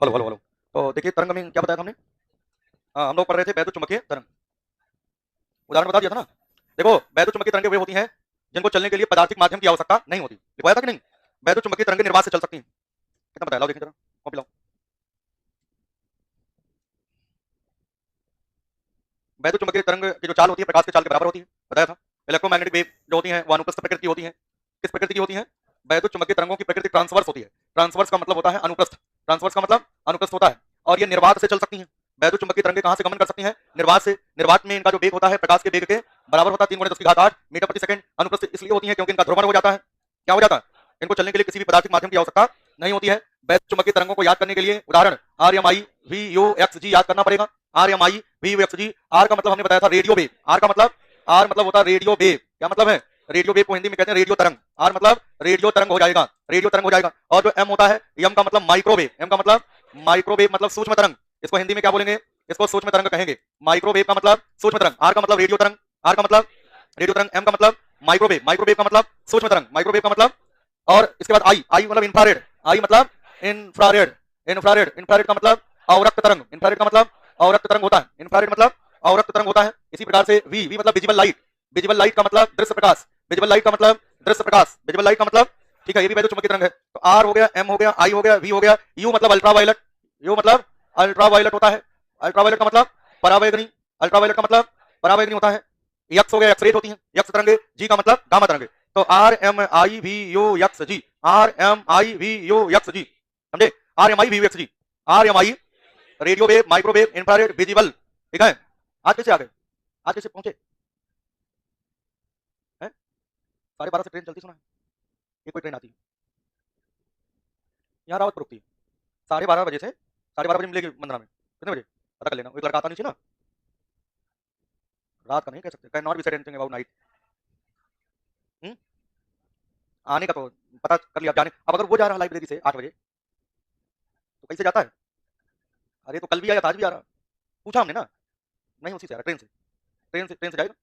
Hello hello hello. तो देखिए तरंग में क्या बताया था हमने। हाँ, हम लोग पढ़ रहे थे वैद्युत चुम्बकीय तरंग। उदाहरण बता दिया था ना। देखो वैद्युत चुम्बकीय तरंगें वे होती हैं जिनको चलने के लिए पदार्थिक माध्यम की आवश्यकता नहीं होती। लिखवाया था कि नहीं। वैद्युत चुम्बकीय तरंगें निर्वात से चल सकती हैं। कितना बताया लाओ देखें जरा कॉपी लाओ। वैद्युत चुम्बकीय तरंग की जो चाल होती है प्रकाश की चाल के बराबर होती है। बताया था। इलेक्ट्रोमैग्नेटिक वेव जो होती है वो अनुप्रस्थ प्रकृति की होती है। किस प्रकृति की होती है। वैद्युत चुम्बकीय तरंगों की प्रकृति ट्रांसवर्स होती है। ट्रांसवर्स का मतलब होता है अनुप्रस्थ। ट्रांसवर्स का मतलब अनुप्रस्थ होता है। और ये निर्वात से चल सकती हैं। वैद्युत चुम्बकीय तरंगें कहां से गमन कर सकती हैं। निर्वात से। निर्वात में इनका जो वेग होता है प्रकाश के वेग के बराबर होता है 3 × 10⁸ मीटर प्रति सेकंड। अनुप्रस्थ इसलिए होती है क्योंकि इनका ध्रुवण हो जाता है। क्या हो जाता है। इनको चलने के लिए किसी भी पदार्थिक माध्यम की आवश्यकता नहीं होती है। वैद्युत चुम्बकीय तरंगों को याद करने के लिए उदाहरण R M I V U X G याद करना पड़ेगा। R M I V U X G. R का मतलब हमने बताया था रेडियो वेव। आर मतलब होता है रेडियो वेव। क्या मतलब है। रेडियो वेव को हिंदी में कहते हैं रेडियो तरंग। आर मतलब रेडियो तरंग हो जाएगा। रेडियो तरंग हो जाएगा। और जो एम होता है एम का मतलब माइक्रोवेव। एम का मतलब माइक्रोवेव मतलब सूक्ष्म तरंग। इसको हिंदी में क्या बोलेंगे। इसको सूक्ष्म तरंग कहेंगे। माइक्रोवेव का मतलब सूक्ष्म तरंग। आर का मतलब रेडियो तरंग। आर का मतलब रेडियो तरंग। एम का मतलब माइक्रोवेव। माइक्रोवेव का मतलब सूक्ष्म तरंग। माइक्रोवेव का मतलब और इसके बाद आई। आई मतलब इंफ्रारेड। आई मतलब इंफ्रारेड। इंफ्रारेड। इंफ्रारेड का मतलब अवरक्त तरंग। इंफ्रारेड का मतलब अवरक्त तरंग होता है। इंफ्रारेड मतलब अवरक्त तरंग होता है। इसी प्रकार से वी। वी मतलब विजिबल लाइट। विजिबल लाइट का मतलब दृश्य प्रकाश। विजिबल लाइट का मतलब दृश्य प्रकाश। विजिबल लाइट का मतलब ठीक है ये भी वैद्युत चुम्बकीय तरंग है। तो आर हो गया एम हो गया आई हो गया वी हो गया। यू मतलब अल्ट्रावायलेट। यू मतलब अल्ट्रावायलेट होता है। अल्ट्रावायलेट का मतलब परावैगनी। अल्ट्रावायलेट का मतलब परावैगनी होता है। यक्स हो गया एक्स रेज होती है। यक्स तरंगे। जी का मतलब गामा तरंगे। तो R M I V U X G. R M I V U X G समझे। R M I V U X G. R M I radio wave microwave infrared visible. ठीक है। आज कैसे आ गए। आज कैसे पहुंचे हैं। 12:30 से ट्रेन चलती सुना है। ये कोई ट्रेन आती है यहाँ रावतपुर रुकती है 12:30 बजे से 12:30 बजे मिलेगी मंदरा में। कितने बजे पता कर लेना। एक लड़का आता नीचे ना। रात का नहीं कह सकते। Can not be said anything about night. आने का तो पता कर लिया। जाने अब अगर वो जा रहा लाइब्रेरी से 8 बजे तो कैसे जाता है। अरे तो कल भी आया था आज भी आ रहा। पूछा हमने ना। नहीं उसी से आ रहा ट्रेन से। ट्रेन से जाएगा।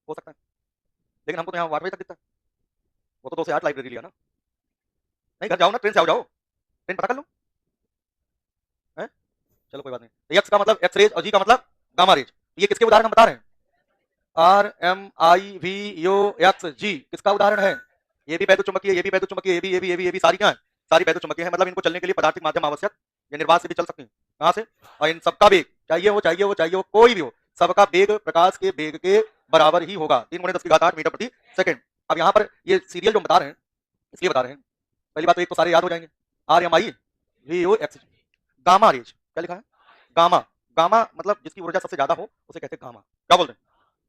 हो सकता है। लेकिन हमको तो यहाँ 8 बजे तक दिखता है। वो तो 2 से 8 लाइब्रेरी लिया ना। नहीं घर जाओ ना ट्रेन से आओ जाओ। ट्रेन पता कर लो। है चलो कोई बात नहीं। एक्स का मतलब एक्स रेज और जी का मतलब गामा रेज। ये किसके उदाहरण हम बता रहे हैं। R M I V U X G किसका उदाहरण है। ये भी वैद्युत चुम्बकीय ये भी वैद्युत चुम्बकीय ये भी सारी क्या है। सारी वैद्युत चुम्बकीय है। मतलब इनको चलने के लिए पदार्थिक माध्यम आवश्यक। ये निर्वात से भी चल सकती है। कहां से। और इन सबका वेग चाहिए वो कोई भी हो सबका वेग प्रकाश के वेग के बराबर ही होगा 3 × 10⁸ मीटर प्रति सेकंड। अब यहाँ पर ये सीरियल जो बता रहे हैं इसलिए बता रहे हैं। पहली बात तो एक तो सारे याद हो जाएंगे। R M I V U X. Gamma rays क्या लिखा है। गामा। गामा मतलब जिसकी ऊर्जा सबसे ज्यादा हो उसे कहते हैं गामा। क्या बोलते हैं।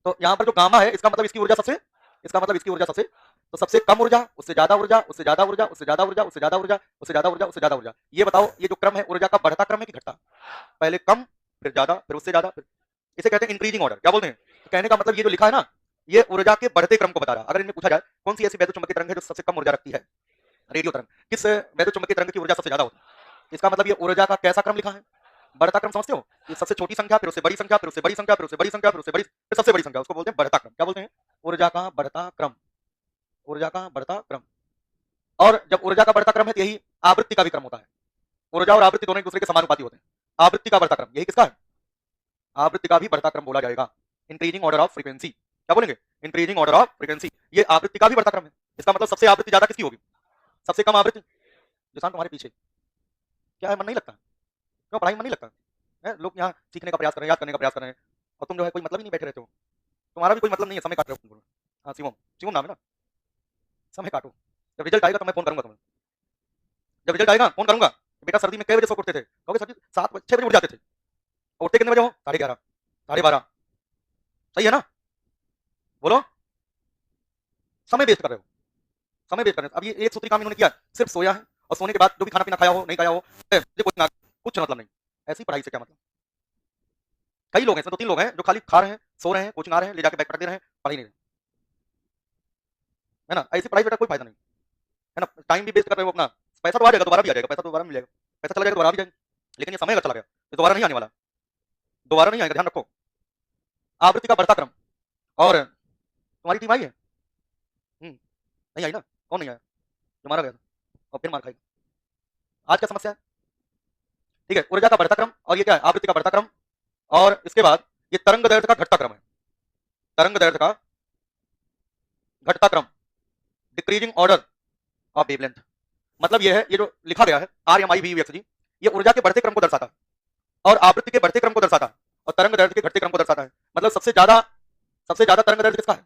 तो यहाँ पर जो गामा है इसका मतलब इसकी ऊर्जा सबसे। इसका मतलब इसकी ऊर्जा सबसे। तो सबसे कम ऊर्जा उससे ज्यादा ऊर्जा उससे ज्यादा ऊर्जा उससे ज्यादा ऊर्जा उससे ज्यादा ऊर्जा उससे ज्यादा ऊर्जा उससे ज्यादा ऊर्जा। ये बताओ ये जो क्रम है ऊर्जा का बढ़ता क्रम है कि घटता। पहले कम फिर ज्यादा फिर उससे ज्यादा फिर इसे कहते हैं इंक्रीजिंग ऑर्डर। क्या बोलते हैं। तो कहने का मतलब ये जो लिखा है ना ये ऊर्जा के बढ़ते क्रम को बता रहा है। अगर इनमें पूछा जाए कौन सी ऐसी वैद्युत चुम्बकीय तरंग है जो सबसे कम ऊर्जा रखती है। रेडियो तरंग। किस वैद्युत चुम्बकीय तरंग की ऊर्जा सबसे ज्यादा होती है। इसका मतलब ये ऊर्जा का कैसा क्रम लिखा है। बढ़ता क्रम समझते हो। ये सबसे छोटी संख्या फिर उससे बड़ी संख्या फिर उससे बड़ी संख्या फिर उससे बड़ी संख्या फिर उससे बड़ी फिर सबसे बड़ी संख्या उसको बोलते हैं बढ़ता क्रम। क्या बोलते हैं। ऊर्जा का बढ़ता क्रम। ऊर्जा का बढ़ता क्रम। और जब ऊर्जा का बढ़ता क्रम है तो यही आवृत्ति का भी क्रम होता है। ऊर्जा और आवृत्ति दोनों एक दूसरे के समानुपाती होते हैं। आवृत्ति का बढ़ता क्रम यही किसका है। आवृत्ति का भी बढ़ता क्रम बोला जाएगा। Increasing order of frequency. क्या बोलेंगे। Increasing order of frequency. ये आवृत्ति का भी बढ़ता क्रम है। इसका मतलब सबसे आवृत्ति ज्यादा किसकी होगी। सबसे कम आवृत्ति। जिसान तुम्हारे पीछे क्या है मन नहीं लगता। क्यों पढ़ाई में मन नहीं लगता है। लोग यहाँ सीखने का प्रयास कर रहे हैं याद करने का प्रयास कर रहे हैं और तुम जो है कोई मतलब ही नहीं बैठे रहते हो। तुम्हारा भी कोई मतलब नहीं है समय काट रहे हो तुम। हाँ शिवम शिवम नाम है ना। समय काटो। जब रिजल्ट आएगा तो मैं फोन करूंगा तुम्हें। जब रिजल्ट आएगा फोन करूंगा। बेटा सर्दी में कई बजे सो उठते थे कहोगे सर्दी 7 6 बजे उठ जाते थे। और उठते कितने बजे हो 11:30 12:30। सही है ना। बोलो। समय वेस्ट कर रहे हो। समय वेस्ट कर रहे हो। अब ये एक सूत्री काम इन्होंने किया सिर्फ सोया है और सोने के बाद जो भी खाना पीना खाया हो नहीं खाया हो कुछ मतलब नहीं। ऐसी पढ़ाई से क्या मतलब। कई लोग हैं इसमें 2 3 लोग हैं जो खाली खा रहे हैं सो रहे हैं कोचिंग आ रहे हैं ले जाकर बैग पटक दे रहे हैं पढ़ाई नहीं है ना। ऐसी पढ़ाई बेटा कोई फायदा नहीं है ना। टाइम भी वेस्ट कर रहे हो अपना। पैसा तो आ जाएगा दोबारा भी आ जाएगा। पैसा तो दोबारा मिल जाएगा। पैसा चला जाएगा दोबारा भी जाएगा। लेकिन ये समय अगर चला गया तो दोबारा नहीं आने वाला। दोबारा नहीं आएगा ध्यान रखो। आवृत्ति का बढ़ता क्रम। और तुम्हारी टीम आई है। नहीं आई ना। कौन नहीं आया जो मारा गया था और फिर मार खाएगा। आज क्या समस्या है? ठीक है, ऊर्जा का बढ़ता क्रम और ये क्या है, आवृत्ति का बढ़ता क्रम, और इसके बाद ये तरंग दैर्ध्य का घटता क्रम है। तरंग दैर्ध्य का घटता क्रम, डिक्रीजिंग ऑर्डर ऑफ वेवलेंथ। मतलब ये है, ये जो लिखा गया है R M I V U X G, ये ऊर्जा के बढ़ते क्रम को दर्शाता है और आवृत्ति के बढ़ते क्रम को दर्शाता है और तरंग दैर्ध्य के घटते क्रम को दर्शाता है। मतलब सबसे ज्यादा तरंग दैर्ध्य किसका है,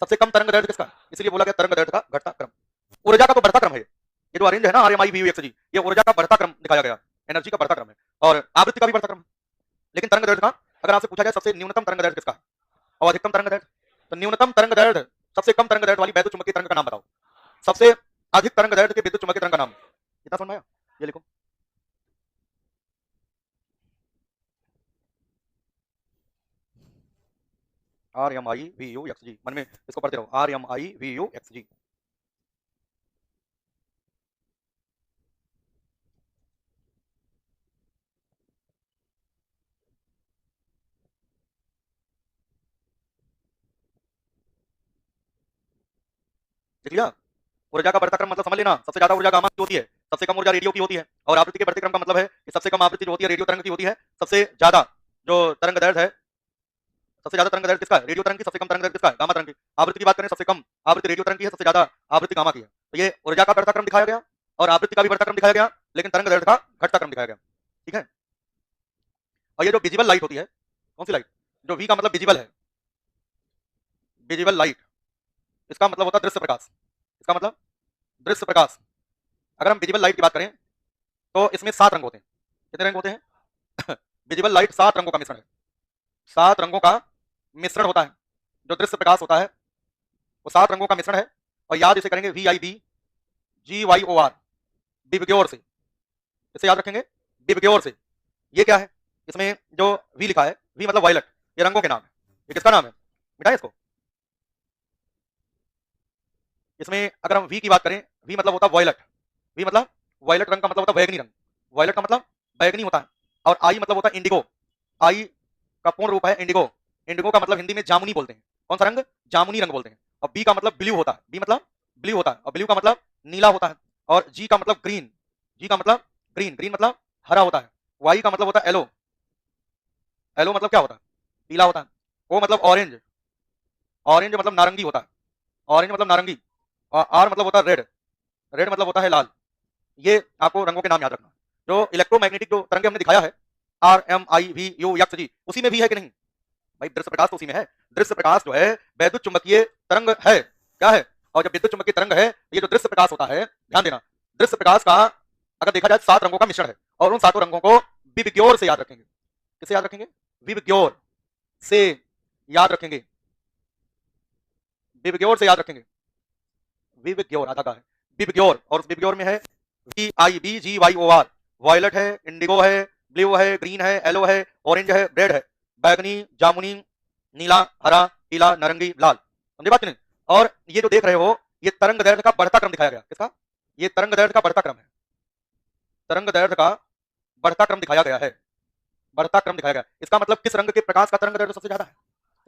सबसे कम तरंग दैर्ध्य किसका है, इसलिए बोला गया तरंग दैर्ध्य का घटता क्रम। ऊर्जा का तो बढ़ता क्रम है, ये जो अरेंज है ना R M I V U X G, ये ऊर्जा का बढ़ता क्रम दिखाया गया, एनर्जी का बढ़ता क्रम है, और आवृत्ति का भी बढ़ता क्रम है। लेकिन तरंग दैर्ध्य का अगर आपसे पूछा जाए सबसे न्यूनतम तरंग दैर्ध्य किसका है और अधिकतम तरंग दैर्ध्य, तो न्यूनतम तरंग दैर्ध्य सबसे कम तरंग दैर्ध्य वाली वैद्युत चुंबकीय तरंग का नाम बताओ, सबसे अधिक तरंग दैर्ध्य के विद्युत चुंबकीय तरंग का नाम। कितना समझ में आया, ये लिखो। R M I V U X G, मन में इसको पढ़ते रहो, R M I V U X G. देख लिया, ऊर्जा का बढ़ता क्रम मतलब समझ लेना, सबसे ज्यादा ऊर्जा गामा की होती है, सबसे कम ऊर्जा रेडियो की होती है, और आवृत्ति के बढ़ते क्रम का मतलब है कि सबसे कम आवृत्ति जो होती है रेडियो तरंग की होती है, सबसे ज्यादा जो तरंग दैर्ध्य है, सबसे ज्यादा तरंग दैर्ध्य किसका है, रेडियो तरंग की, सबसे कम तरंग दैर्ध्य किसका है, गामा तरंग की। आवृत्ति की बात करें, सबसे कम आवृत्ति रेडियो तरंग की है, सबसे ज्यादा आवृत्ति गामा की है। तो ये ऊर्जा का बढ़ता क्रम दिखाया गया और आवृत्ति का भी बढ़ता क्रम दिखाया गया, लेकिन तरंग दैर्ध्य का घटता क्रम दिखाया गया। ठीक है, और ये जो विजिबल लाइट होती है, कौन सी लाइट, जो वी का मतलब विजिबल है, विजिबल लाइट, इसका मतलब होता है दृश्य प्रकाश, इसका मतलब दृश्य प्रकाश। अगर हम विजिबल लाइट की बात करें तो इसमें 7 रंग होते हैं। कितने रंग होते हैं? विजिबल लाइट 7 रंगों का मिश्रण है, 7 रंगों का मिश्रण होता है। जो दृश्य प्रकाश होता है वो 7 रंगों का मिश्रण है, और याद इसे करेंगे VIBGYOR, विबग्योर से, इसे याद रखेंगे विबग्योर से। ये क्या है, इसमें जो वी लिखा है, वी मतलब वायलट, ये रंगों के नाम है। ये किसका नाम है, मिटाए इसको। इसमें अगर हम वी की बात करें, वी मतलब होता है वायलट, वी मतलब वायलट रंग का मतलब होता है बैगनी रंग, वायलट का मतलब बैगनी होता है, और आई मतलब होता है इंडिगो, आई का पूर्ण रूप है इंडिगो, इंडिगो का मतलब हिंदी में जामुनी बोलते हैं, कौन सा रंग, जामुनी रंग बोलते हैं। और बी का मतलब ब्लू होता है, बी मतलब ब्लू होता है, और ब्लू का मतलब नीला होता है। और जी का मतलब ग्रीन, जी का मतलब ग्रीन, ग्रीन मतलब हरा होता है। वाई का मतलब होता है येलो, येलो मतलब क्या होता है, पीला होता है। ओ मतलब ऑरेंज, ऑरेंज मतलब नारंगी होता है, ऑरेंज मतलब नारंगी। और आर मतलब होता है रेड, रेड मतलब होता है लाल। ये आपको रंगों के नाम याद रखना। जो इलेक्ट्रोमैग्नेटिक जो तरंगे हमने दिखाया है RMIVUX, उसी में भी है कि नहीं भाई, दृश्य प्रकाश तो उसी में है। दृश्य प्रकाश जो है वैद्युत चुंबकीय तरंग है, क्या है, और जब विद्युत चुंबकीय तरंग है, ये जो दृश्य प्रकाश होता है, ध्यान देना, दृश्य प्रकाश का अगर देखा जाए 7 रंगों का मिश्रण है, और उन 7 रंगों को विबग्योर से याद रखेंगे। किसे याद रखेंगे, विबग्योर से याद रखेंगे, विबग्योर से याद रखेंगे, विबग्योर आधा का है, विबग्योर, और उस विबग्योर में है VIBGYOR, वायलट है, इंडिगो है, ब्लू है, ग्रीन है, येलो है, ऑरेंज है, रेड है, बैगनी, जामुनी, नीला, हरा, पीला, नारंगी, लाल। समझे बात नहीं। और ये जो देख रहे हो, ये तरंग दैर्ध्य का बढ़ता क्रम दिखाया गया, किसका, ये तरंग दैर्ध्य का बढ़ता क्रम है, तरंग दैर्ध्य का बढ़ता क्रम दिखाया गया है, बढ़ता क्रम दिखाया गया। इसका मतलब किस रंग के प्रकाश का तरंग दैर्ध्य सबसे ज्यादा है,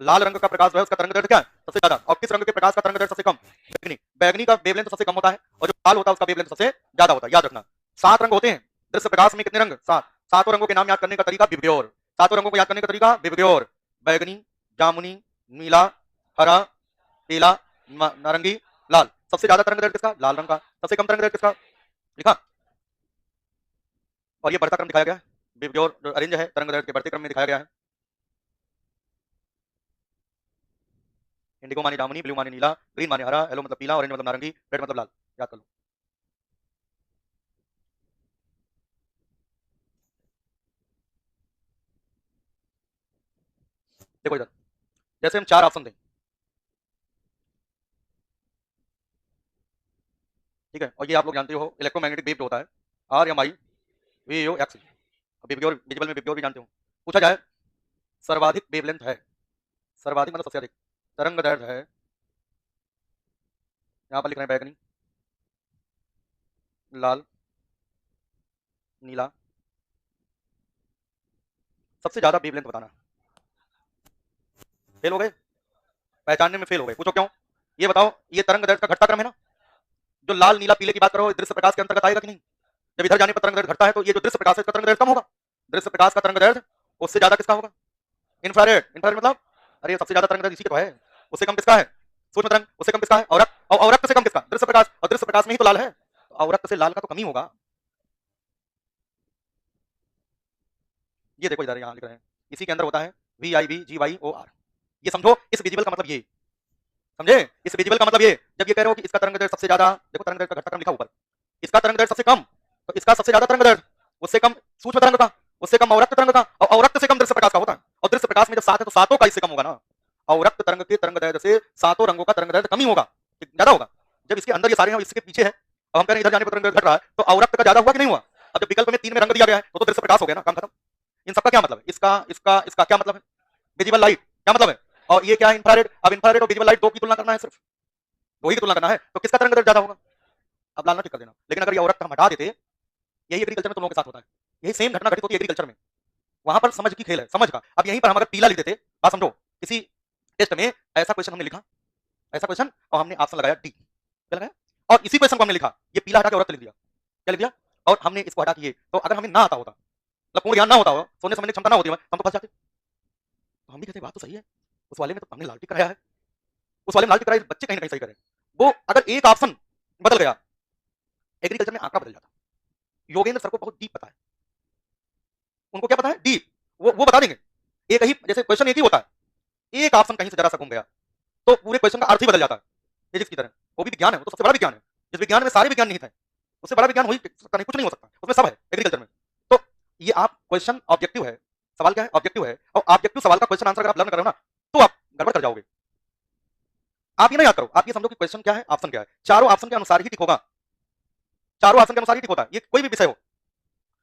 लाल रंग का प्रकाश जो है उसका तरंग दैर्ध्य क्या है, सबसे ज्यादा। और किस रंग के प्रकाश का तरंग दैर्ध्य सबसे कम, बैगनी, बैगनी का वेवलेंथ सबसे कम होता है, और जो लाल होता है उसका वेवलेंथ सबसे ज्यादा होता है, याद रखना। 7 रंग होते हैं दृश्य प्रकाश में, कितने रंग, 7, 7 रंगों के नाम याद करने का तरीका विबग्योर, 7 रंगों को याद करने का तरीका विबग्योर, बैगनी, जामुनी, नीला, हरा, पीला, नारंगी, लाल। सबसे ज्यादा तरंग दैर्ध्य किसका, लाल रंग का। सबसे कम तरंग दैर्ध्य किसका, लिखा। और ये बढ़ता क्रम दिखाया गया है, विबग्योर जो अरेंज है तरंग दैर्ध्य के बढ़ते क्रम में दिखाया गया है। इंडिगो माने जामुनी, ब्लू माने नीला, ग्रीन माने हरा, येलो मतलब पीला, ऑरेंज मतलब नारंगी, रेड मतलब लाल। याद कर लो। देखो इधर, जैसे हम 4 ऑप्शन दें, ठीक है, और ये आप लोग जानते हो इलेक्ट्रोमैग्नेटिक वेव जो होता है RMIVUX, विजिबल में विबग्योर भी जानते हो। पूछा जाए सर्वाधिक वेवलेंथ है, सर्वाधिक मतलब सबसे अधिक तरंग दैर्ध्य है, यहाँ पर लिख रहे हैं बैगनी, लाल, नीला, सबसे ज्यादा वेवलेंथ बताना। फेल हो गए, पहचानने में फेल हो गए, पूछो क्यों। ये बताओ, ये तरंग दैर्ध्य का घटता क्रम है ना, जो लाल नीला पीले की बात करो, दृश्य प्रकाश के अंतर्गत आएगा कि नहीं, जब इधर जाने पर तरंग दैर्ध्य घटता है तो ये जो दृश्य प्रकाश है इसका तरंग दैर्ध्य कम होगा। दृश्य प्रकाश का तरंग दैर्ध्य उससे ज्यादा किसका होगा? इंफ्रारेड। इंफ्रारेड मतलब अरे सबसे ज्यादा तरंग दैर्ध्य इसी का तो है, उससे कम किसका है? सूक्ष्म तरंग। उससे कम किसका है? औरक्त। और औरक्त से कम किसका? दृश्य प्रकाश। और दृश्य प्रकाश में ही तो लाल है, तो औरक्त से लाल का तो कम ही होगा। ये देखो इधर यहाँ लिख रहे हैं, इसी के अंदर होता है VIBGYOR। ये समझो, इस विजिबल का मतलब ये समझे, इस विजिबल का मतलब ये, जब ये कह रहे हो कि इसका तरंग दैर्ध्य सबसे ज्यादा, देखो तरंग दैर्ध्य का घटता क्रम लिखा ऊपर, इसका तरंग दैर्ध्य सबसे कम, तो इसका सबसे ज्यादा तरंग दैर्ध्य, उससे कम सूक्ष्म तरंग का, उससे कम औरक्त तरंग का, और औरक्त से कम दृश्य प्रकाश का होता है। और दृश्य प्रकाश में जब 7 है तो सातों का इससे कम होगा ना। औरक्त तरंग के तरंग दैर्ध्य से सातों रंगों का तरंग दैर्ध्य कम ही होगा, ज्यादा होगा। जब इसके अंदर ये सारे हैं और इसके पीछे है, अब हम कह रहे हैं इधर जाने पर तरंग दैर्ध्य घट रहा है, तो औरक्त का ज्यादा हुआ कि नहीं हुआ? अब जब विकल्प में 3 में रंग दिया गया है तो दृश्य प्रकाश हो गया ना, काम खत्म। इन सबका क्या मतलब है? इसका इसका इसका क्या मतलब है? विजिबल लाइट क्या मतलब है? और ये क्या है? इंफ्रारेड। अब इंफ्रारेड और विजिबल लाइट दो की तुलना करना है, सिर्फ दो ही की तुलना करना है, तो किसका तरंग दैर्ध्य ज्यादा होगा? अब लालना ठीक कर देना। लेकिन अगर ये औरत हम हटा देते, यही एग्रीकल्चर में तुम लोगों के साथ होता है, यही सेम घटना घटित होती है एग्रीकल्चर में, वहां पर समझ की खेल है, समझ का। अब यहीं पर हम अगर पीला लिख देते, बात समझो, किसी टेस्ट में ऐसा क्वेश्चन हमने लिखा, ऐसा क्वेश्चन, और हमने ऑप्शन लगाया डी, क्या लगाया, और इसी क्वेश्चन को हमने लिखा, ये पीला हटा के औरत लिख दिया, क्या लिख दिया, और हमने इसको हटा किए, तो अगर हमें ना आता होता, मतलब पूर्ण ज्ञान ना होता हो, सोचने समझने की क्षमता ना होती, हम तो फंस जाते। तो हम भी कहते बात तो सही है, उस वाले में तो हमने लाल टिक कराया है, उस वाले में लाल टिक कराया, बच्चे कहीं ना कहीं सही करें। वो अगर एक ऑप्शन बदल गया, एग्रीकल्चर में आंकड़ा बदल जाता। योगेंद्र सर को बहुत डीप पता है, उनको क्या पता है? डीप। वो बता देंगे। एक ही, जैसे क्वेश्चन एक ही होता है, एक ऑप्शन कहीं से जरा सा घूम गया तो पूरे क्वेश्चन का अर्थ ही बदल जाता है, फिजिक्स की तरह। वो भी विज्ञान है, वो तो सबसे बड़ा विज्ञान है। जिस विज्ञान में सारे विज्ञान नहीं थे, उससे बड़ा विज्ञान हो ही सकता नहीं, कुछ नहीं हो सकता, उसमें सब है एग्रीकल्चर में। तो ये आप क्वेश्चन ऑब्जेक्टिव है, सवाल क्या है? ऑब्जेक्टिव है, और ऑब्जेक्टिव सवाल का क्वेश्चन आंसर अगर आप लर्न करो ना, तो आप गड़बड़ कर जाओगे। आप ये ना याद करो, आप ये समझो कि क्वेश्चन क्या है, ऑप्शन क्या है, चारों ऑप्शन के अनुसार ही टिक होगा, चारों ऑप्शन के अनुसार ही टिक होता है, ये कोई भी विषय हो।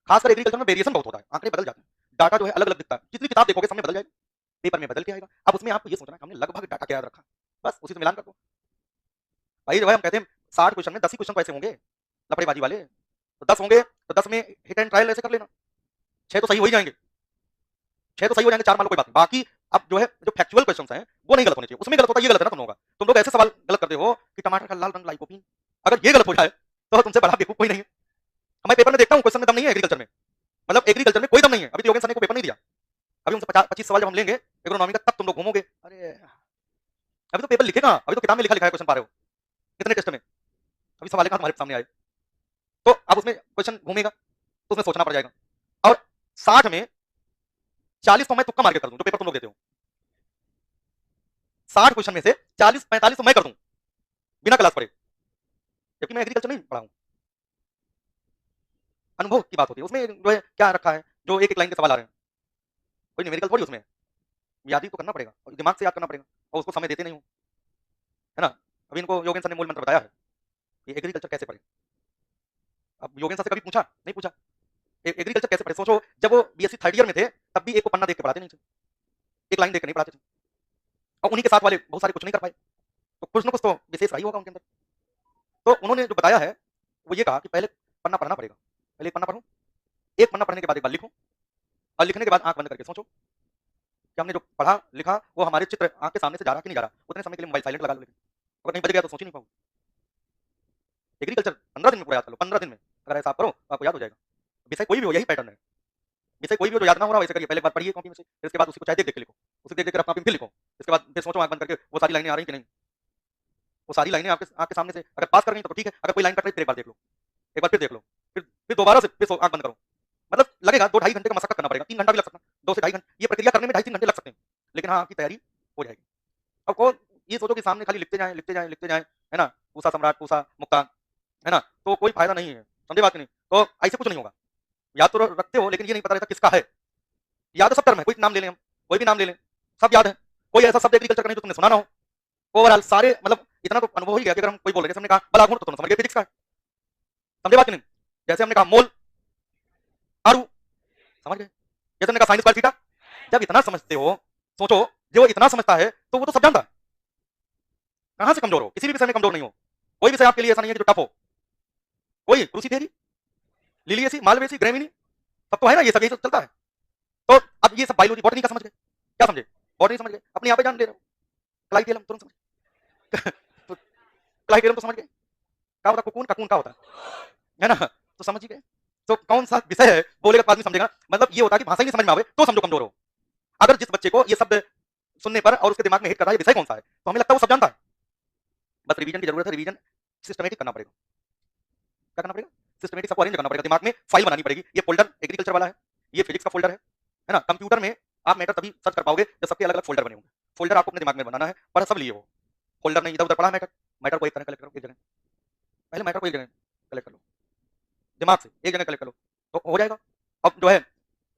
खासकर एग्रीकल्चर में वेरिएशन बहुत होता है, आंकड़े बदल जाते हैं, डाटा जो है अलग अलग दिखता है, जितनी किताब देखोगे सामने बदल जाएगा, पेपर में बदल के आएगा। अब उसमें आपको ये सोचना है हमने लगभग डाटा क्या याद रखा, बस उसी से मिलान कर दो। भाई जो है हम कहते हैं 60 क्वेश्चन में 10 ही क्वेश्चन तो ऐसे होंगे लफड़ेबाजी वाले, तो 10 होंगे तो 10 में हिट एंड ट्रायल ऐसे कर लेना, 6 तो सही हो ही जाएंगे, 6 तो सही हो जाएंगे, 4 मान लो कोई बात नहीं। बाकी अब जो है जो फैक्चुअल क्वेश्चंस हैं वो नहीं गलत होने चाहिए, उसमें गलत होता है, ये गलत है ना तुम लोगों का। तुम लोग ऐसे सवाल गलत करते हो कि टमाटर का लाल रंग लाइकोपीन, अगर ये गलत हो जाए तो तुमसे बड़ा बेवकूफ कोई नहीं है। मैं पेपर में देखता हूँ क्वेश्चन में दम नहीं है एग्रीकल्चर में, मतलब एग्रीकल्चर में कोई दम नहीं है। अभी तो योगेंद्र सर ने को पेपर नहीं दिया, अभी उनसे 25 सवाल जब हम लेंगे एग्रोनॉमी का, तब तुम लोग घूमोगे, अरे अभी तो पेपर लिखेगा, अभी तो किताब में लिखा लिखा है क्वेश्चन पा रहे हो कितने टेस्ट में, अभी सवाल कहाँ तुम्हारे सामने आए, तो अब उसमें क्वेश्चन घूमेगा तो उसमें सोचना पड़ जाएगा। और 60 में 40 तो मैं तुक्का मार के कर दूं, जो पेपर तुम लोग देते हो, 60 क्वेश्चन में से 40-45 तो मैं कर दूं बिना क्लास पढ़े, जबकि मैं एग्रीकल्चर नहीं पढ़ा हूं। अनुभव की बात होती है उसमें, जो है क्या रखा है, जो एक एक लाइन के सवाल आ रहे हैं, कोई न्यूमेरिकल थोड़ी उसमें, याद ही तो करना पड़ेगा और दिमाग से याद करना पड़ेगा, और उसको समय देते नहीं हो, है ना। अभी इनको योगेंद्र सर ने मूल मंत्र बताया है कि एग्रीकल्चर कैसे पढ़े। अब योगेंद्र सर से कभी पूछा नहीं पूछा, एग्रीकल्चर कैसे पढ़े? सोचो जब वो बीएससी थर्ड ईयर में थे तब भी एक को पन्ना देख के पढ़ाते नहीं थे, एक लाइन देख के नहीं पढ़ाते थे, और उन्हीं के साथ वाले बहुत सारे कुछ नहीं कर पाए, तो कुछ ना कुछ तो विशेष रही होगा उनके अंदर। तो उन्होंने जो बताया है वो ये कहा कि पहले पन्ना पढ़ना पड़ेगा, पहले एक पन्ना पढ़ो, एक पन्ना पढ़ने के बाद एक बार लिखो, और लिखने के बाद आंख बंद करके सोचो कि हमने जो पढ़ा लिखा वो हमारे चित्र आंख के सामने से जा रहा कि नहीं जा रहा। उतने समय के लिए मोबाइल साइलेंट लगा लो, लेकिन अगर नहीं बज गया तो सोच ही नहीं पाओ। एग्रीकल्चर 15 दिन में पूरा याद कर लो, 15 दिन में अगर ऐसा आप करो तो आपको याद हो जाएगा। विषय कोई भी हो, यही पैटर्न है, विषय कोई भी हो जो याद ना हो रहा वैसे करिए, पहले एक बार पढ़िए कॉपी में से, फिर उसके बाद उसी को चाहे देख देख के लिखो, उसे देख देख कर अपना फिर लिखो, इसके बाद फिर सोचो आंख बंद करके वो सारी लाइनें आ रही कि नहीं, वो सारी लाइनें आपके आंख के सामने से अगर पास कर रही तो ठीक है, अगर कोई लाइन कट रही फिर एक बार देख लो, एक बार फिर देख लो, फिर दोबारा से फिर आंख बंद करो। मतलब लगेगा 2-2.5 घंटे का मशक्कत करना पड़ेगा, 3 घंटा भी लग सकता है, 2 से 2.5 घंटे, ये प्रक्रिया करने में 2.5-3 घंटे लग सकते हैं, लेकिन हाँ आपकी तैयारी हो जाएगी। अब कौन ये सोचो कि सामने खाली लिखते जाएं लिखते जाएं लिखते जाएं, है ना, पूसा सम्राट पूसा मुक्ता, है ना, तो कोई फायदा नहीं है, समझे बात की नहीं। तो ऐसे कुछ नहीं होगा, याद तो रखते हो लेकिन ये नहीं पता रहता किसका है। याद तो सब टर्म है, कोई नाम ले लें हम, कोई भी नाम ले लें, सब याद है, कोई ऐसा शब्द एग्रीकल्चर का नहीं जो तुमने सुना ना हो। ओवरऑल सारे मतलब इतना तो अनुभव ही गया कि अगर हम कोई बोल रहे, जैसे हमने कहा बलागुण तो तुम समझ गए फिजिक्स का है, समझे बात की नहीं। जैसे हमने कहा मोल आरू, समझ गए। जैसे हमने कहा साइन स्क्वायर थीटा, जब इतना समझते हो, सोचो जो इतना समझता है तो वो तो सब जानता है, कहां से कमजोर हो, किसी भी विषय में कमजोर नहीं हो, कोई विषय आपके लिए ऐसा नहीं है कि जो टफ हो, कोई क्रूसी थेरी, लिलियसी, मालवेसी, ग्रेमिनी, सब तो है ना, ये सब यही सब चलता है। तो अब ये सब बायोलॉजी बॉटनी का समझ गए, क्या समझे, बॉटनी समझ गए, अपने आप पे जान ले रहे हो, क्लाइटेलम तुरंत समझ तो क्लाइटेलम तो समझ गए, क्या होता है, कोकून, ककून क्या होता है ना, तो समझ ही गए। तो कौन सा विषय है बोलेगा तो आदमी समझेगा। मतलब ये होता है कि भाषा ही नहीं समझ में आवे तो समझो कमजोर हो। अगर जिस बच्चे को ये शब्द सुनने पर और उसके दिमाग में हिट कर रहा है विषय कौन सा है, तो हमें लगता है वो सब जानता है। बस रिवीजन की जरूरत है, रिवीजन सिस्टमेटिक करना पड़ेगा। क्या करना पड़ेगा? सिस्टमेटिक सबको अरेंज करना पड़ेगा, दिमाग में फाइल बनानी पड़ेगी। ये फोल्डर एग्रीकल्चर वाला है, ये फिजिक्स का फोल्डर है ना। कंप्यूटर में आप मैटर तभी सर्च कर पाओगे जब सबके अलग अलग फोल्डर बने होंगे। फोल्डर आपको अपने दिमाग में बनाना है, पर सब लिए हो। फोल्डर नहीं इधर उधर पड़ा मैटर, मैटर को एक तरह कलेक्ट करो एक जगह। पहले मैटर को एक जगह कलेक्ट कर लो, दिमाग से एक जगह कलेक्ट कर लो तो हो जाएगा। अब जो है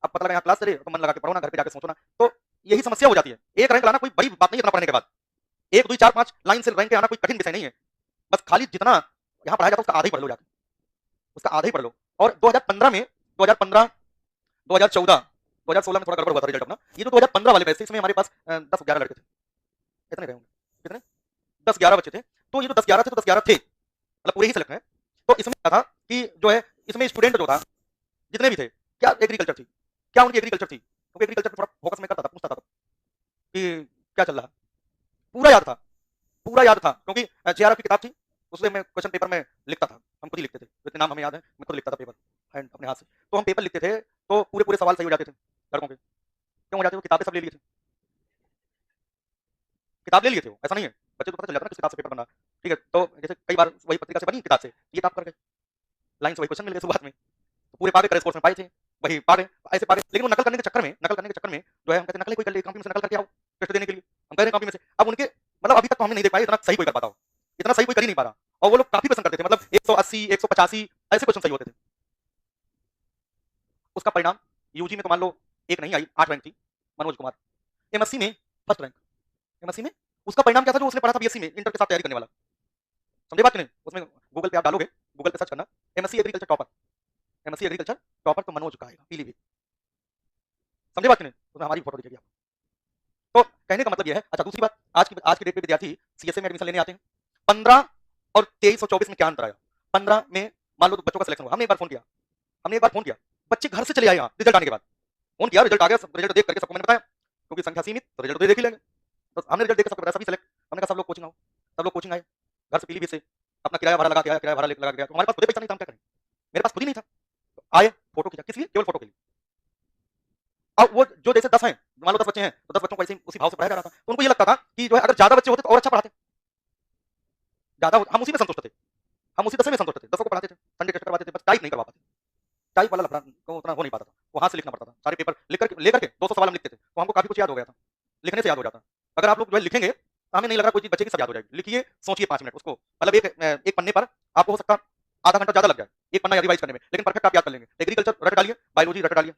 अब पता लगा यहाँ क्लास चले तो मन लगा के पढ़ो ना, घर पे जाके सोचो ना, तो यही समस्या हो जाती है। एक रैंक लाना कोई बड़ी बात नहीं है इतना पढ़ने के बाद। 1 2 4 5 लाइन से रैंक आना कोई कठिन विषय नहीं है। बस खाली जितना यहाँ पढ़ाया जाता है उसका आधा ही पढ़ लो जाके, उसका आधा ही पढ़ लो। और 2015 में 2015 2014 2016 में थोड़ा गड़बड़ हुआ था रिजल्ट अपना। ये जो 2015 वाले बैच थे इसमें हमारे पास 10-11 लड़के थे, कितने रहे होंगे, कितने 10-11 बच्चे थे। तो ये जो 10-11 थे तो 10-11 थे मतलब पूरे ही सेलेक्ट हैं। तो इसमें क्या था कि जो है इसमें स्टूडेंट जो था जितने भी थे क्या एग्रीकल्चर थी, क्या उनकी एग्रीकल्चर थी, क्योंकि एग्रीकल्चर थोड़ा फोकस में करता था, पूछता था कि क्या चल रहा है। पूरा याद था, पूरा याद था, क्योंकि जेआरएफ की किताब थी उसमें मैं क्वेश्चन पेपर में लिखता था, हम खुद ही लिखते थे, जितने नाम हमें याद है मैं खुद लिखता था पेपर हैंड अपने हाथ से। तो हम पेपर लिखते थे तो पूरे पूरे सवाल सही हो जाते थे लड़कों के। क्यों हो जाते थे? किताबें सब ले लिए थे, किताब ले लिए थे, ऐसा नहीं है। बच्चे को पता चल जाता ना किस किताब से पेपर बना। ठीक है, तो जैसे कई बार वही पत्रिका से बनी किताब से ये टाप कर गए, लाइन से वही क्वेश्चन मिल गए शुरुआत में, तो पूरे पागे करे, कोर्स में पाए थे वही पागे, ऐसे पागे। लेकिन वो नकल करने के चक्कर में जो है हम कहते हैं नकल कोई कर ले, कॉपी में से नकल करके आओ टेस्ट देने के लिए, हम कह रहे हैं कॉपी में से। अब उनके मतलब अभी तक तो हमने नहीं देख पाए इतना सही कोई कर पाता हो, इतना सही कोई कर ही नहीं पा रहा। और वो लोग काफी पसंद करते थे, मतलब 180 185 ऐसे क्वेश्चन सही होते थे। उसका परिणाम यूजी में तो मान लो एक नहीं आई, 8 रैंक थी मनोज कुमार। एमएससी में फर्स्ट रैंक, एमएससी में उसका परिणाम क्या था? जो उसने पढ़ा था बीएससी में इंटर के साथ तैयारी करने वाला, समझे बात कि नहीं? उसमें गूगल पे आप डालोगे, गूगल पे सर्च करना MSc agriculture topper, MSc agriculture topper तो मनोज का आएगा पीलीभीत, समझे बात कि नहीं? उसमें हमारी फोटो दिखेगी आपको। तो कहने का मतलब यह है। अच्छा दूसरी बात, आज की डेट पे विद्यार्थी सीएसए में एडमिशन लेने आते हैं। 15 और 23 और 24 में क्या अंतर आया? 15 में मान लो तो बच्चों का सिलेक्शन हुआ, हमने एक बार फोन किया, बच्चे घर से चले आए यहाँ रिजल्ट आने के बाद, फोन किया, रिजल्ट आ गया, रिजल्ट देख करके सबको मैंने बताया, क्योंकि संख्या सीमित तो रिजल्ट तो देख ही लेंगे। तो हमने रिजल्ट देख के सबको बताया, सभी सिलेक्ट। हमने कहा सब लोग कोचिंग आओ, सब लोग कोचिंग आए घर से पीलीभीत से, अपना किराया भाड़ा लगा के आया, किराया भाड़ा लगा के गया। तो हमारे पास खुद पैसा नहीं था, हम क्या करें? मेरे पास खुद ही नहीं था। तो आए, फोटो खींचा, किस लिए? केवल फोटो के लिए। अब वो जो जैसे 10 हैं, मान लो 10 बच्चे हैं तो 10 बच्चों को ऐसे ही उसी भाव से पढ़ाया जा रहा था। तो उनको ये लगता था कि जो है अगर ज्यादा बच्चे होते तो और अच्छा पढ़ाते, ज्यादा हम उसी में संतुष्ट थे, हम उसी 10 में संतुष्ट थे, 10 को पढ़ाते थे, संडे टेस्ट करवाते थे, बस टाइप नहीं करवा पाते। टाइप वाला लफड़ा तो उतना हो नहीं पाता था, वो हाथ से लिखना पड़ता था, सारे पेपर लेकर के 200 सवाल हम लिखते थे, तो हमको काफी कुछ याद हो गया था, लिखने से याद हो जाता। अगर आप लोग जो है लिखेंगे तो हमें नहीं लग रहा कोई चीज बच्चे की सब याद हो जाएगी। लिखिए, सोचिए 5 मिनट उसको, मतलब एक पन्ने पर आपको हो सकता आधा घंटा ज्यादा लग जाए एक पन्ना रिवाइज करने में, लेकिन परफेक्ट आप याद कर लेंगे। एग्रीकल्चर रट डालिए, बायोलॉजी रट डालिए,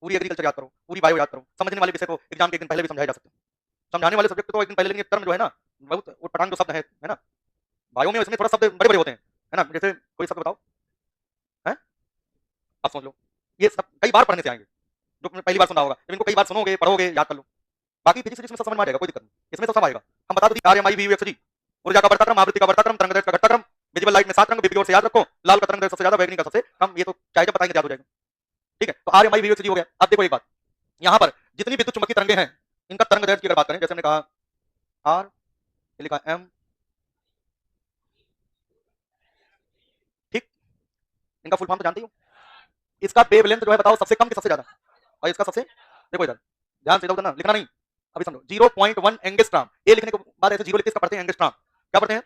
पूरी एग्रीकल्चर याद करो, पूरी बायो याद करो। समझने वाले विषय को एग्जाम के एक दिन पहले भी समझाया जा सकता है, समझाने वाले सब्जेक्ट तो एक दिन पहले, लेकिन टर्म जो है ना बहुत उटपटांग जो शब्द है ना, बायो में इसमें थोड़ा शब्द बड़े बड़े होते हैं, है ना। जैसे कोई शब्द बताओ, है आप समझ लो, ये सब कई बार पढ़ने से आएंगे, जो तुमने पहली बार सुना होगा, जब इनको कई बार सुनोगे पढ़ोगे याद कर लो। बाकी फिजिक्स में सब समझ में आ जाएगा, कोई दिक्कत नहीं, इसमें तो सब आएगा। हम बता दो R M I V X G, ऊर्जा का बढ़ता क्रम, आवृत्ति का बढ़ता क्रम, तरंग दैर्घ्य का घटता क्रम, विजिबल लाइट में 7 रंग, बेबी और से याद रखो, लाल का तरंग दैर्घ्य सबसे ज्यादा, बैगनी का सबसे कम। ये तो चाहे जब बताएंगे याद हो जाएगा, ठीक है। तो R M I V X G हो गया। अब देखो एक बात, यहाँ पर जितनी विद्युत चुंबकीय तरंगे हैं इनका तरंग दैर्घ्य की अगर बात करें, जैसे हमने कहा आर, लिखा एम, ठीक, इनका फुल फॉर्म तो जानते ही हो। इसका वेवलेंथ जो है बताओ सबसे कम कि सबसे ज्यादा, और इसका सबसे, देखो इधर ध्यान से, इधर ना लिखना नहीं, अभी समझो 0.1 एंगस्ट्रॉम। ए लिखने के बाद ऐसे जीरो लिखते इसका पढ़ते हैं एंगस्ट्रॉम, क्या पढ़ते हैं?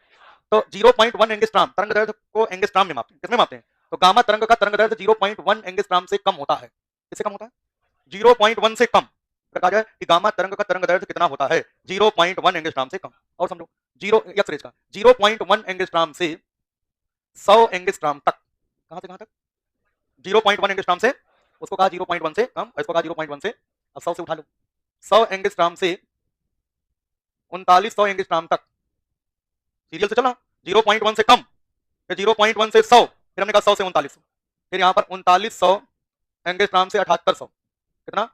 तो 0.1 एंगस्ट्रॉम तरंग दैर्घ्य को एंगस्ट्रॉम में मापते हैं, किसमें मापते हैं? तो गामा तरंग का तरंग दैर्घ्य 0.1 एंगस्ट्रॉम से कम होता है। किससे कम होता है? 0.1 से कम। कहा जाए कि गामा तरंग का तरंग दैर्घ्य कितना होता है? 0.1 एंगस्ट्रॉम से कम। और समझो जीरो एक्स रेज का 0.1 एंगस्ट्रॉम से 100 एंगस्ट्रॉम तक, कहां से कहां तक? 0.1 एंगस्ट्रॉम से, उसको कहा 0.1 से कम, इसको कहा 0.1 से, अब 100 से उठा लो, 100 एंगस्ट्रॉम से 3900 एंगस्ट्रॉम तक, सीरियल से चलना, 0.1 से कम, फिर 0.1 से 100, फिर हमने कहा 100 से 3900, फिर यहाँ पर 3900 एंगस्ट्रॉम से 7800, कितना?